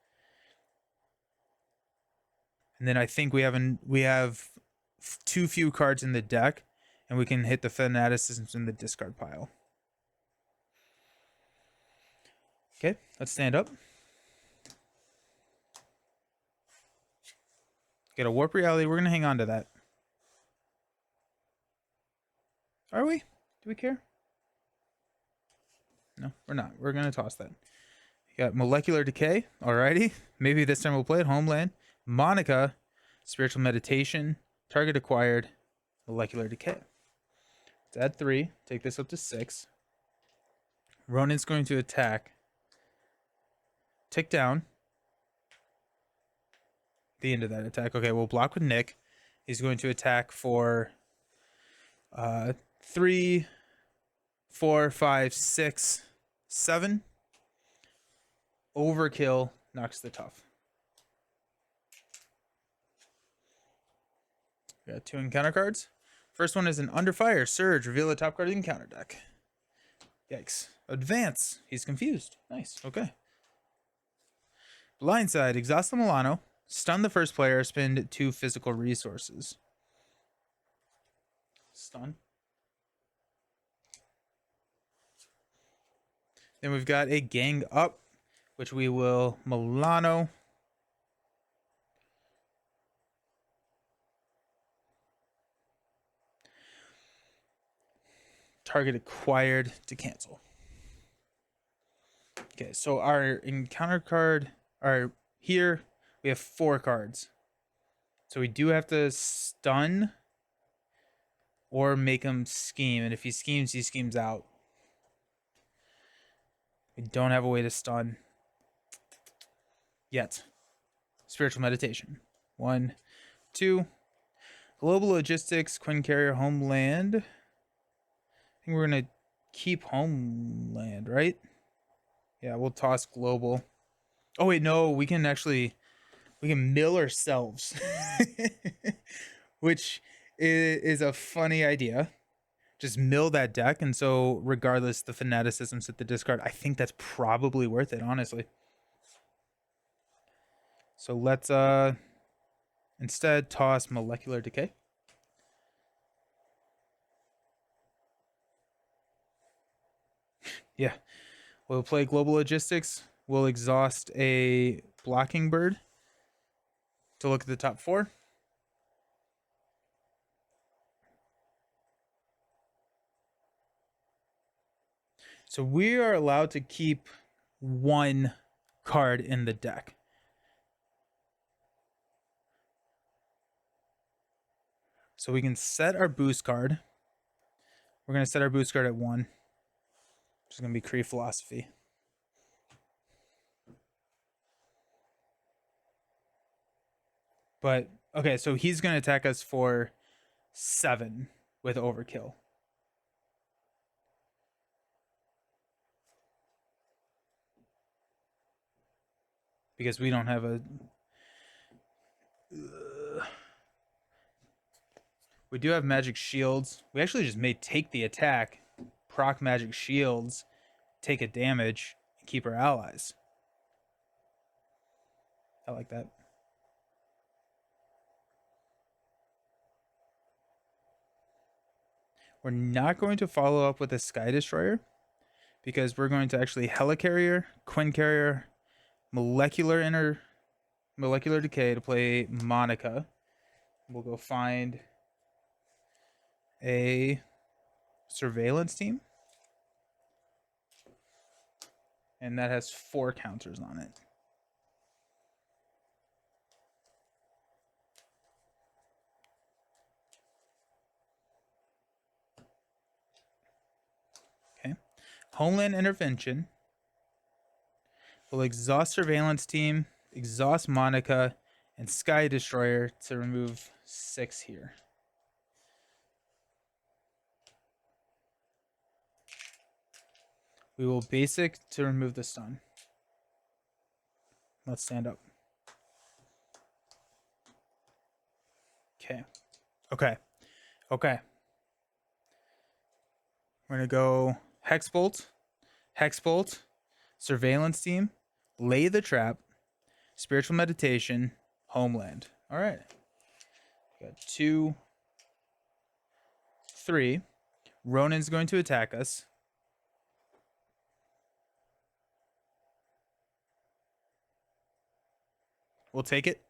And then I think we have too few cards in the deck, and we can hit the fanaticisms in the discard pile. Okay, let's stand up. Get a Warp Reality. We're going to hang on to that. Are we? Do we care? No, we're not. We're going to toss that. You got Molecular Decay. Alrighty. Maybe this time we'll play it. Homeland. Monica. Spiritual Meditation. Target acquired. Molecular Decay. Let's add 3. Take this up to 6. Ronan's going to attack. Tick down. The end of that attack. Okay, we'll block with Nick. He's going to attack for 3, 4, 5, 6, 7. Overkill knocks the tough. We got 2 encounter cards. First one is an Under Fire. Surge. Reveal the top card of the encounter deck. Yikes. Advance. He's confused. Nice. Okay. Blindside. Exhaust the Milano. Stun the first player. Spend 2 physical resources. Stun. Then we've got a Gang Up, which we will Milano. Target acquired to cancel. Okay, so our encounter card are here. We have 4 cards. So we do have to stun or make him scheme. And if he schemes out. We don't have a way to stun yet. Spiritual Meditation. 1, 2. Global Logistics, Quinn Carrier, Homeland. I think we're going to keep Homeland, right? Yeah, we'll toss Global. Oh, wait, no. We can mill ourselves. Which is a funny idea. Just mill that deck, and so regardless the fanaticisms at the discard, I think that's probably worth it, honestly. So let's instead toss Molecular Decay. Yeah, we'll play Global Logistics. We'll exhaust a Blocking Bird to look at the top 4. So we are allowed to keep 1 card in the deck. So we can set our boost card. We're going to set our boost card at 1. Which is going to be Kree Philosophy. But, okay, so he's going to attack us for 7 with Overkill. Because we don't have a... We do have Magic Shields. We actually just may take the attack, proc Magic Shields, take a damage, and keep our allies. I like that. We're not going to follow up with a Sky Destroyer because we're going to actually Helicarrier, Quinn Carrier, Molecular Decay to play Monica. We'll go find a Surveillance Team. And that has 4 counters on it. Okay. Homeland Intervention. We'll exhaust Surveillance Team, exhaust Monica, and Sky Destroyer to remove 6 here. We will basic to remove the stun. Let's stand up. Okay. Okay. Okay. We're going to go Hexbolt, Hexbolt, Surveillance Team, Lay the Trap, Spiritual Meditation, Homeland. All right. Got 2, 3. Ronan's going to attack us. We'll take it.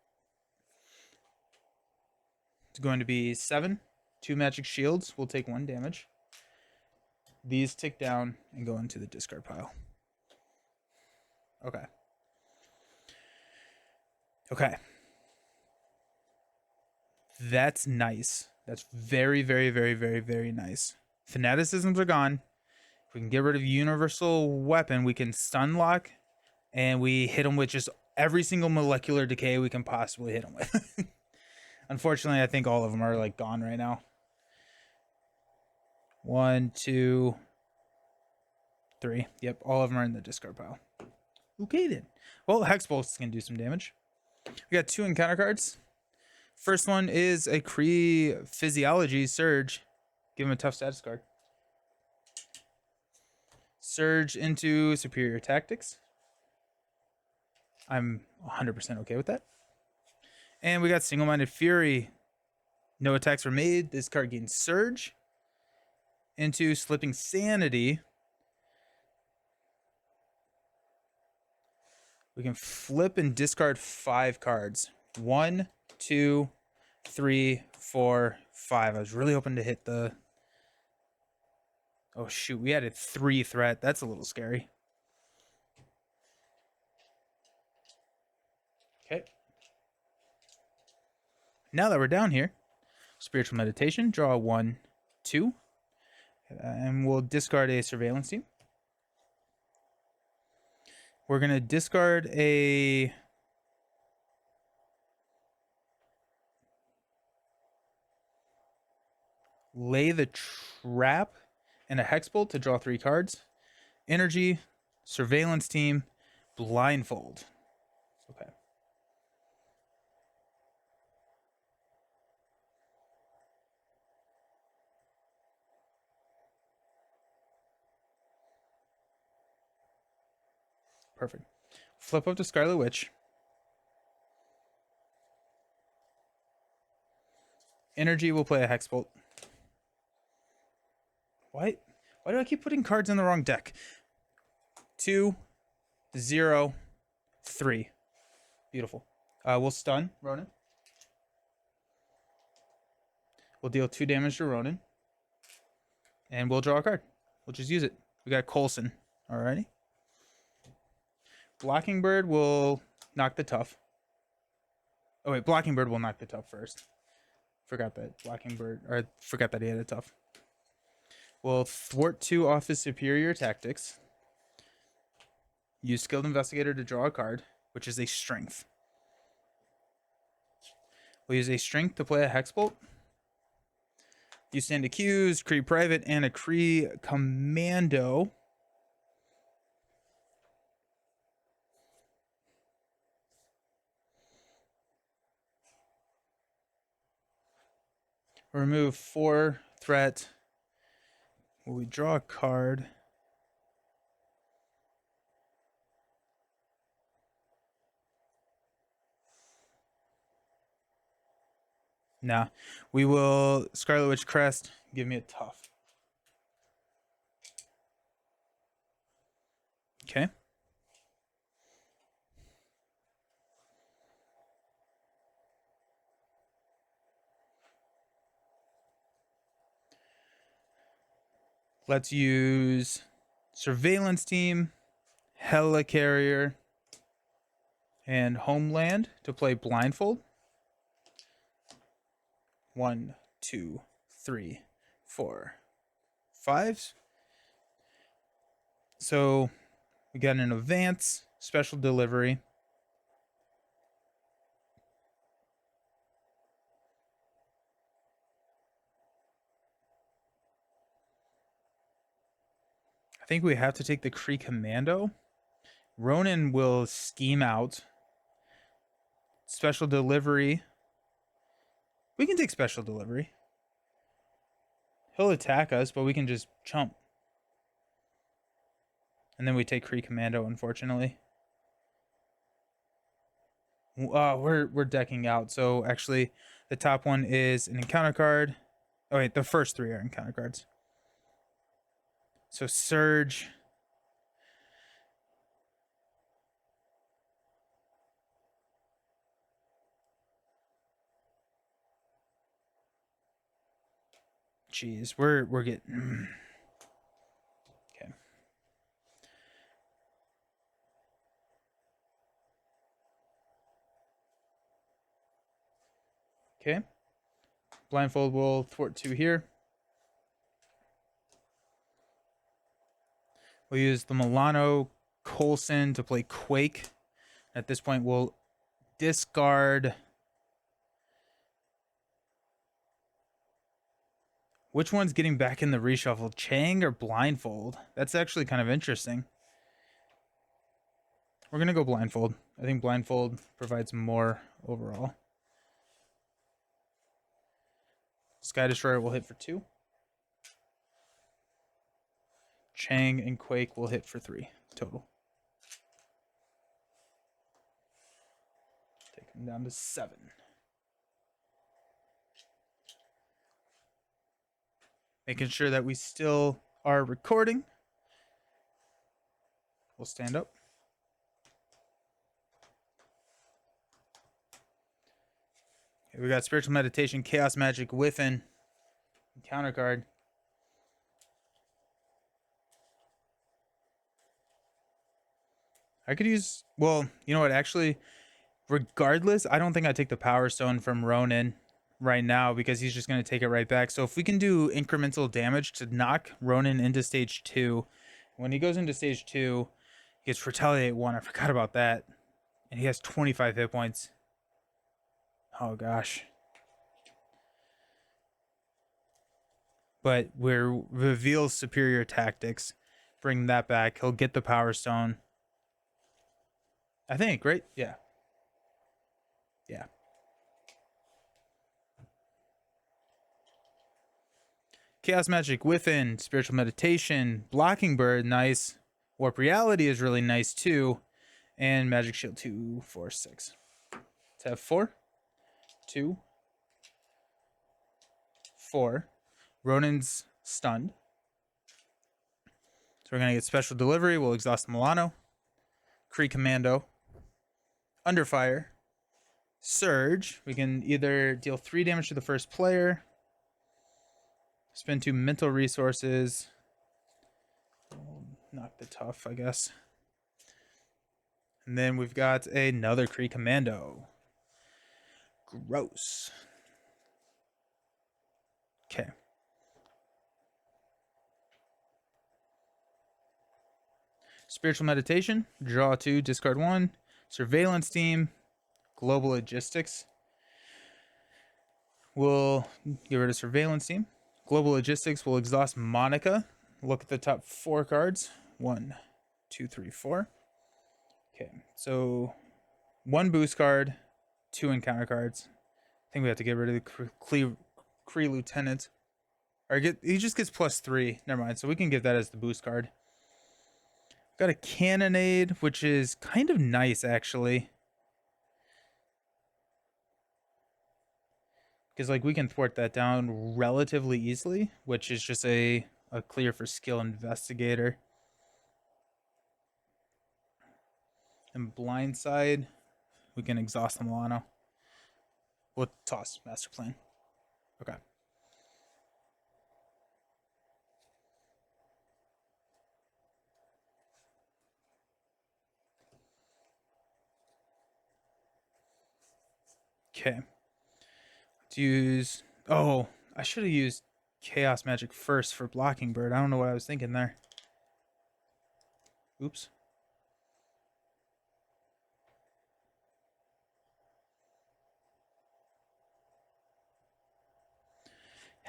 It's going to be 7. 2 Magic Shields. We'll take 1 damage. These tick down and go into the discard pile. Okay. Okay. That's nice. That's very, very, very, very, very nice. Fanaticisms are gone. If we can get rid of Universal Weapon, we can stun lock, and we hit them with just every single Molecular Decay we can possibly hit them with. Unfortunately, I think all of them are like gone right now. 1, 2, 3. Yep, all of them are in the discard pile. Okay then. Well, Hexbolts can do some damage. We got 2 encounter cards. First one is a Kree Physiology Surge. Give him a tough status card. Surge into Superior Tactics. I'm 100% okay with that. And we got Single-Minded Fury. No attacks were made. This card gains Surge into Slipping Sanity. We can flip and discard 5 cards. 1, 2, 3, 4, 5. I was really hoping to hit the... Oh, shoot. We added 3 threat. That's a little scary. Okay. Now that we're down here, Spiritual Meditation. Draw 1, 2. And we'll discard a Surveillance Team. We're going to discard a... Lay the Trap and a Hexbolt to draw 3 cards. Energy, Surveillance Team, Blindfold. Okay. Perfect. Flip up to Scarlet Witch. Energy will play a Hexbolt. Why do I keep putting cards in the wrong deck? 2, 0, 3. Beautiful. We'll stun Ronan. We'll deal 2 damage to Ronan. And we'll draw a card. We'll just use it. We got Coulson. Alrighty. Blocking Bird will knock the tough. Oh wait, Blocking Bird will knock the tough first. Forgot that Blocking Bird, or I forgot that he had a tough. We'll thwart 2 off his Superior Tactics. Use Skilled Investigator to draw a card, which is a Strength. We'll use a Strength to play a Hexbolt. You stand accused, Kree Private, and a Kree Commando. Remove 4 threat. Will we draw a card? Nah. We will Scarlet Witch Crest. Give me a tough. Okay. Let's use Surveillance Team, Helicarrier, and Homeland to play Blindfold. 1, 2, 3, 4, 5. So we got an advance, special delivery. I think we have to take the Kree Commando. Ronan will scheme out. Special delivery. We can take special delivery. He'll attack us, but we can just chump. And then we take Kree Commando, unfortunately. We're decking out. So actually, the top one is an encounter card. Oh wait, the first 3 are encounter cards. So Surge. Jeez, we're getting okay. Okay. Blindfold will thwart 2 here. We'll use the Milano Coulson to play Quake. At this point, we'll discard. Which one's getting back in the reshuffle? Chang or Blindfold? That's actually kind of interesting. We're going to go Blindfold. I think Blindfold provides more overall. Sky Destroyer will hit for 2. Chang and Quake will hit for 3 total. Take them down to 7. Making sure that we still are recording. We'll stand up. Okay, we got Spiritual Meditation, Chaos Magic Within, counter card. I could use, well, you know what, actually, regardless, I don't think I take the Power Stone from Ronan right now because he's just going to take it right back. So if we can do incremental damage to knock Ronan into stage 2, when he goes into stage 2, he gets Retaliate 1. I forgot about that. And he has 25 hit points. Oh, gosh. But we're reveals superior tactics. Bring that back. He'll get the Power Stone. I think, right? Yeah. Yeah. Chaos Magic Within, Spiritual Meditation, Blocking Bird, nice. Warp Reality is really nice too. And Magic Shield 2, 4, 6. Let's have 4, 2, 4. Ronan's stunned. So we're going to get Special Delivery. We'll exhaust Milano. Kree Commando. Underfire. Surge. We can either deal 3 damage to the first player. Spend 2 mental resources. Knock the tough, I guess. And then we've got another Kree Commando. Gross. Okay. Spiritual Meditation. Draw 2, discard 1. Surveillance Team. Global Logistics. We'll get rid of Surveillance Team. Global Logistics will exhaust Monica. Look at the top 4 cards. 1, 2, 3, 4. Okay, so 1 boost card, 2 encounter cards. I think we have to get rid of the Kree Lieutenant. Or he just gets +3. Never mind. So we can give that as the boost card. Got a Cannonade, which is kind of nice actually. Because like we can thwart that down relatively easily, which is just a clear for skill investigator. And blindside, we can exhaust the Milano. We'll toss master plan. Okay. Okay. To use, oh, I should have used Chaos Magic first for Blocking Bird. I don't know what I was thinking there. Oops.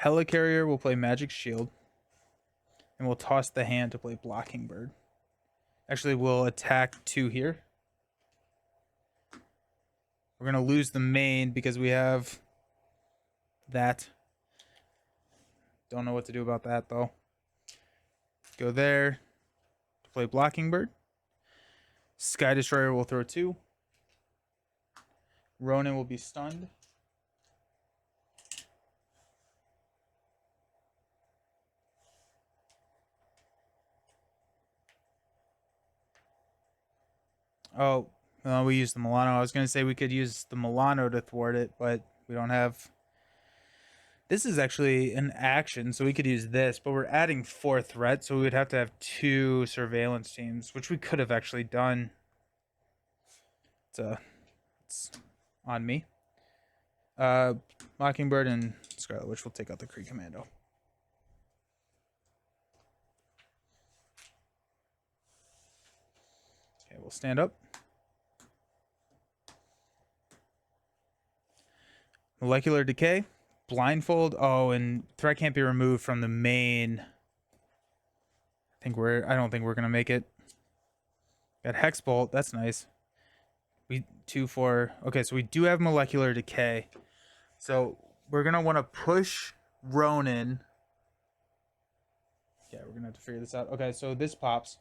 Helicarrier will play Magic Shield. And we'll toss the hand to play Blocking Bird. Actually, we'll attack 2 here. We're going to lose the main because we have that. Don't know what to do about that, though. Go there to play Blocking Bird. Sky Destroyer will throw 2. Ronan will be stunned. Oh, we used the Milano. I was going to say we could use the Milano to thwart it, but we don't have... This is actually an action, so we could use this, but we're adding 4 threat, so we would have to have 2 surveillance teams, which we could have actually done. It's on me. Mockingbird and Scarlet, which will take out the Kree Commando. Okay, we'll stand up. Molecular Decay. Blindfold. Oh, and threat can't be removed from the main. I don't think we're gonna make it. Got Hex Bolt. That's nice. We 2, 4. Okay, so we do have Molecular Decay. So we're gonna want to push Ronan. Yeah, we're gonna have to figure this out. Okay, so this pops.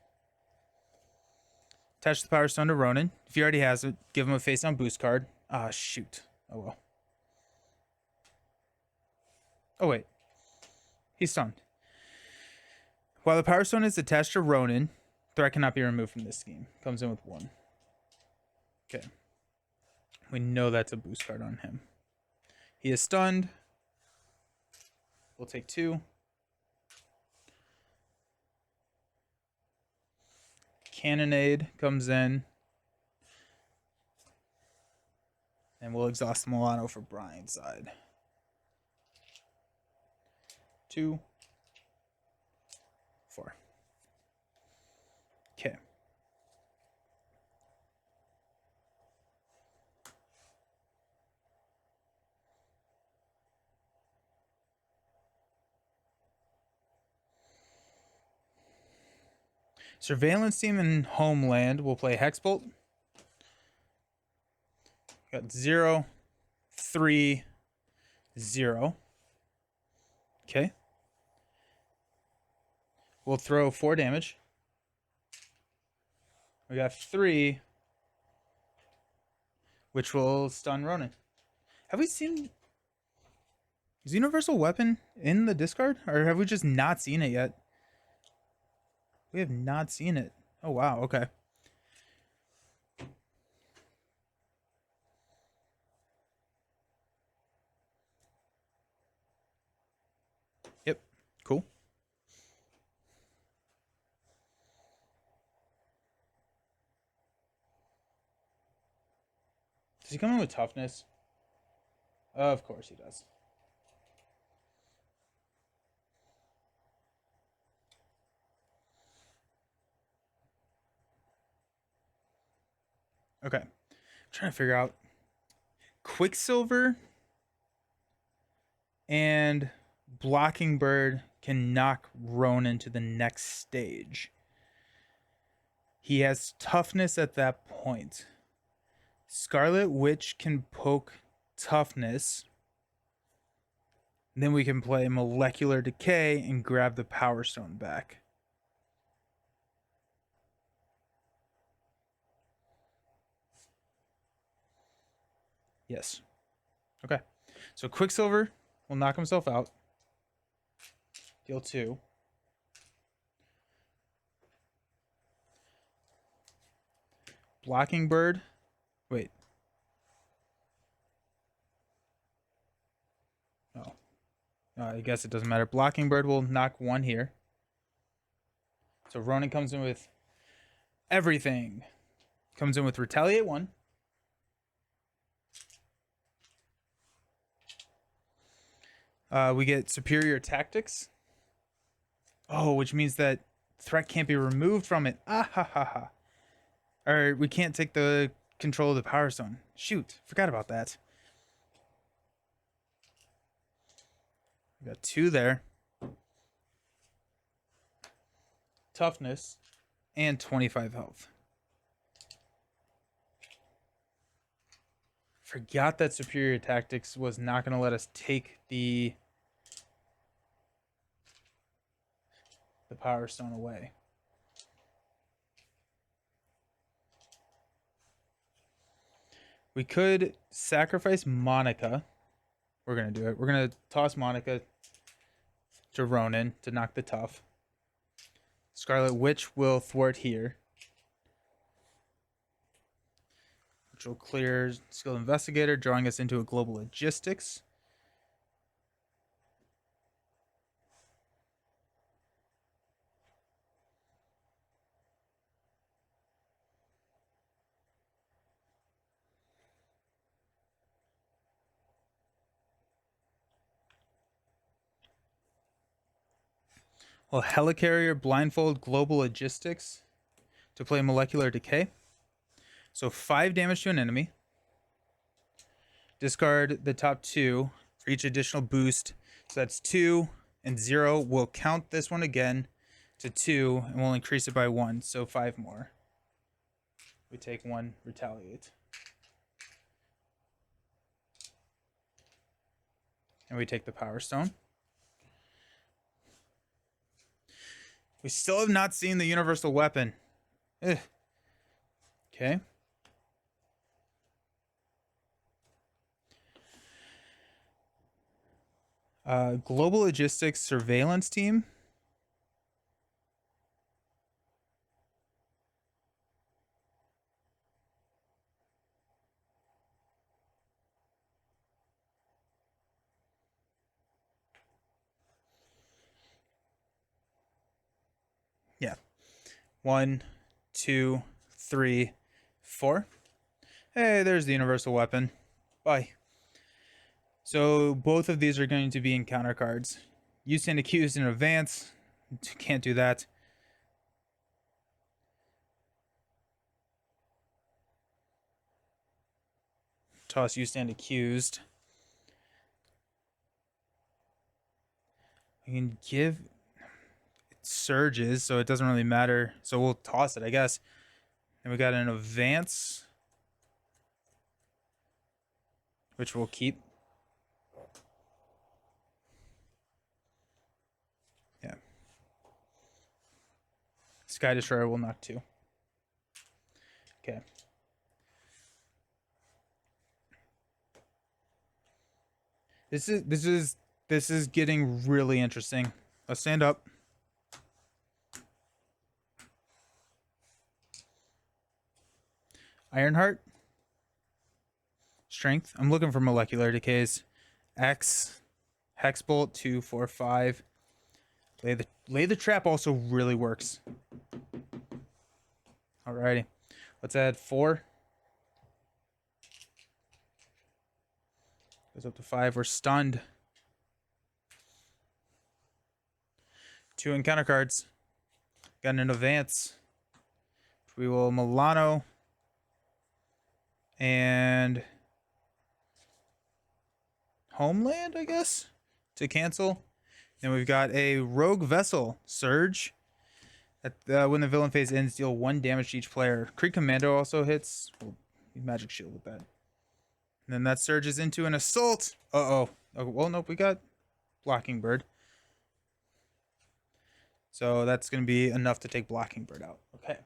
Attach the Power Stone to Ronan. If he already has it, give him a face on boost card. Ah, shoot. Oh well. Oh wait. He's stunned. While the Power Stone is attached to Ronan, threat cannot be removed from this scheme. Comes in with 1. Okay. We know that's a boost card on him. He is stunned. We'll take 2. Cannonade comes in. And we'll exhaust Milano for Brian's side. 2, 4. Okay. Surveillance team in Homeland will play Hexbolt. Got 0, 3, 0. Okay. We'll throw 4 damage. We got 3, which will stun Ronan. Have we seen... Is Universal Weapon in the discard? Or have we just not seen it yet? We have not seen it. Oh, wow. Okay. Yep. Cool. Does he come in with toughness? Of course he does. Okay. I'm trying to figure out. Quicksilver and Blocking Bird can knock Ronan to the next stage. He has toughness at that point. Scarlet Witch can poke toughness. Then we can play Molecular Decay and grab the Power Stone back. Yes. Okay. So Quicksilver will knock himself out. Deal 2. Blocking Bird. Wait. Oh. I guess it doesn't matter. Blocking Bird will knock 1 here. So Ronan comes in with everything. Comes in with Retaliate 1. We get Superior Tactics. Oh, which means that threat can't be removed from it. Ah ha ha ha. Or we can't take the control of the Power Stone. Shoot, forgot about that. We got 2 there. Toughness and 25 health. Forgot that Superior Tactics was not going to let us take the Power Stone away. We could sacrifice Monica. We're going to do it. We're going to toss Monica to Ronan to knock the tough. Scarlet Witch will thwart here, which will clear Skilled Investigator, drawing us into a Global Logistics. Well, Helicarrier blindfold Global Logistics to play Molecular Decay. So 5 damage to an enemy. Discard the top 2 for each additional boost. So that's 2 and 0. We'll count this one again to 2 and we'll increase it by 1. So 5 more. We take 1 Retaliate. And we take the Power Stone. We still have not seen the universal weapon. Ugh. Okay. Global logistics surveillance team. Yeah. 1, 2, 3, 4. Hey, there's the universal weapon. Bye. So both of these are going to be encounter cards. You stand accused in advance. Can't do that. Toss you stand accused. I can give surges, so it doesn't really matter. So we'll toss it, I guess. And we got an advance, which we'll keep. Yeah. Sky Destroyer will knock 2. Okay. This is getting really interesting. Let's stand up. Ironheart. Strength. I'm looking for molecular decays. X. Hexbolt 2, 4, 5. Lay the trap also really works. Alrighty. Let's add 4. Goes up to 5. We're stunned. 2 encounter cards. Got an advance. We will Milano. And Homeland, I guess, to cancel. Then we've got a Rogue Vessel Surge. When the villain phase ends, deal 1 damage to each player. Creed Commando also hits. We'll Magic Shield with that. And then that surges into an Assault. Uh-oh. Oh, well, nope, we got Blocking Bird. So that's going to be enough to take Blocking Bird out. Okay.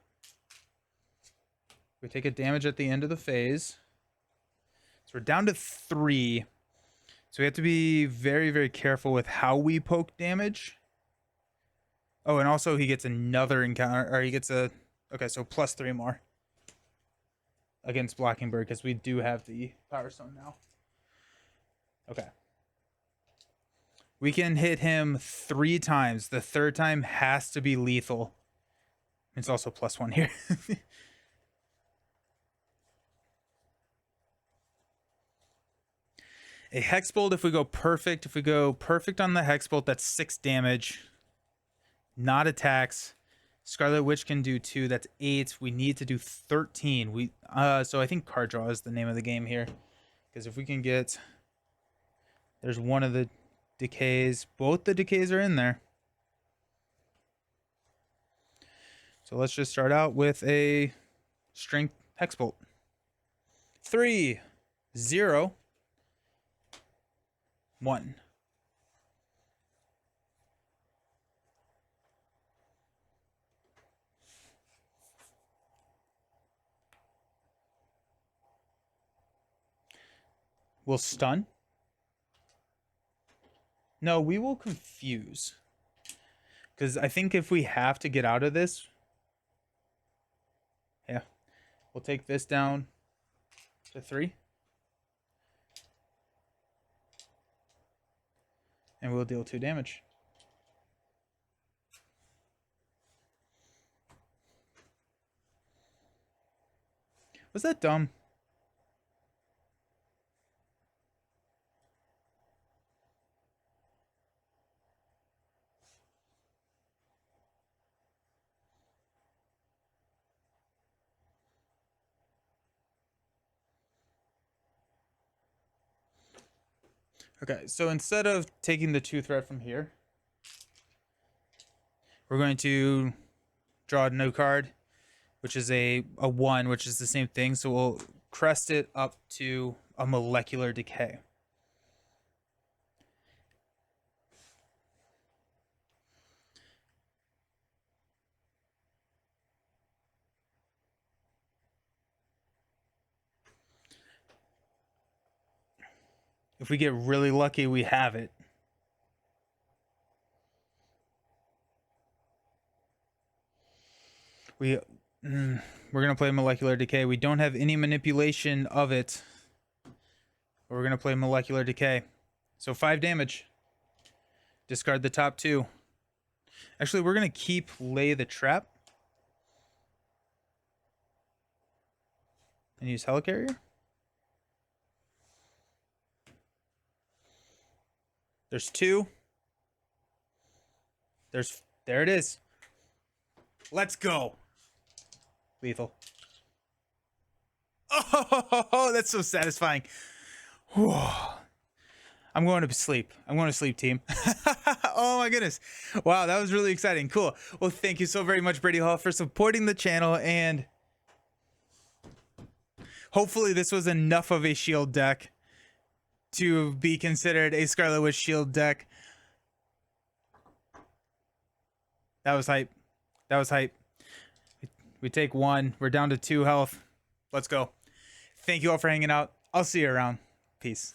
We take a damage at the end of the phase. So we're down to 3. So we have to be very, very careful with how we poke damage. Oh, and also he gets another encounter, or he gets a... Okay, so plus 3 more against Blocking Bird, because we do have the Power Stone now. Okay. We can hit him 3 times. The 3rd time has to be lethal. It's also plus 1 here. A Hexbolt, if we go perfect. If we go perfect on the Hexbolt, that's 6 damage. Not attacks. Scarlet Witch can do 2. That's 8. We need to do 13. So I think card draw is the name of the game here. Because if we can get... There's one of the decays. Both the decays are in there. So let's just start out with a Strength Hexbolt. 3, 0, 1. We'll stun. No, we will confuse. Because I think if we have to get out of this... Yeah. We'll take this down to 3. And we'll deal 2 damage. Was that dumb? Okay, so instead of taking the 2 threat from here, we're going to draw a new card, which is a 1, which is the same thing. So we'll crest it up to a molecular decay. If we get really lucky, we have it. We're gonna play Molecular Decay. We don't have any manipulation of it. But we're gonna play Molecular Decay. So 5 damage. Discard the top 2. Actually, we're gonna keep Lay the Trap. And use Helicarrier. There's 2. There it is. Let's go. Lethal. Oh, that's so satisfying. Whew. I'm going to sleep. I'm going to sleep, team. Oh my goodness. Wow, that was really exciting. Cool. Well, thank you so very much, Brady Hall, for supporting the channel, and hopefully this was enough of a shield deck to be considered a Scarlet Witch shield deck. That was hype. That was hype. We take 1. We're down to 2 health. Let's go. Thank you all for hanging out. I'll see you around. Peace.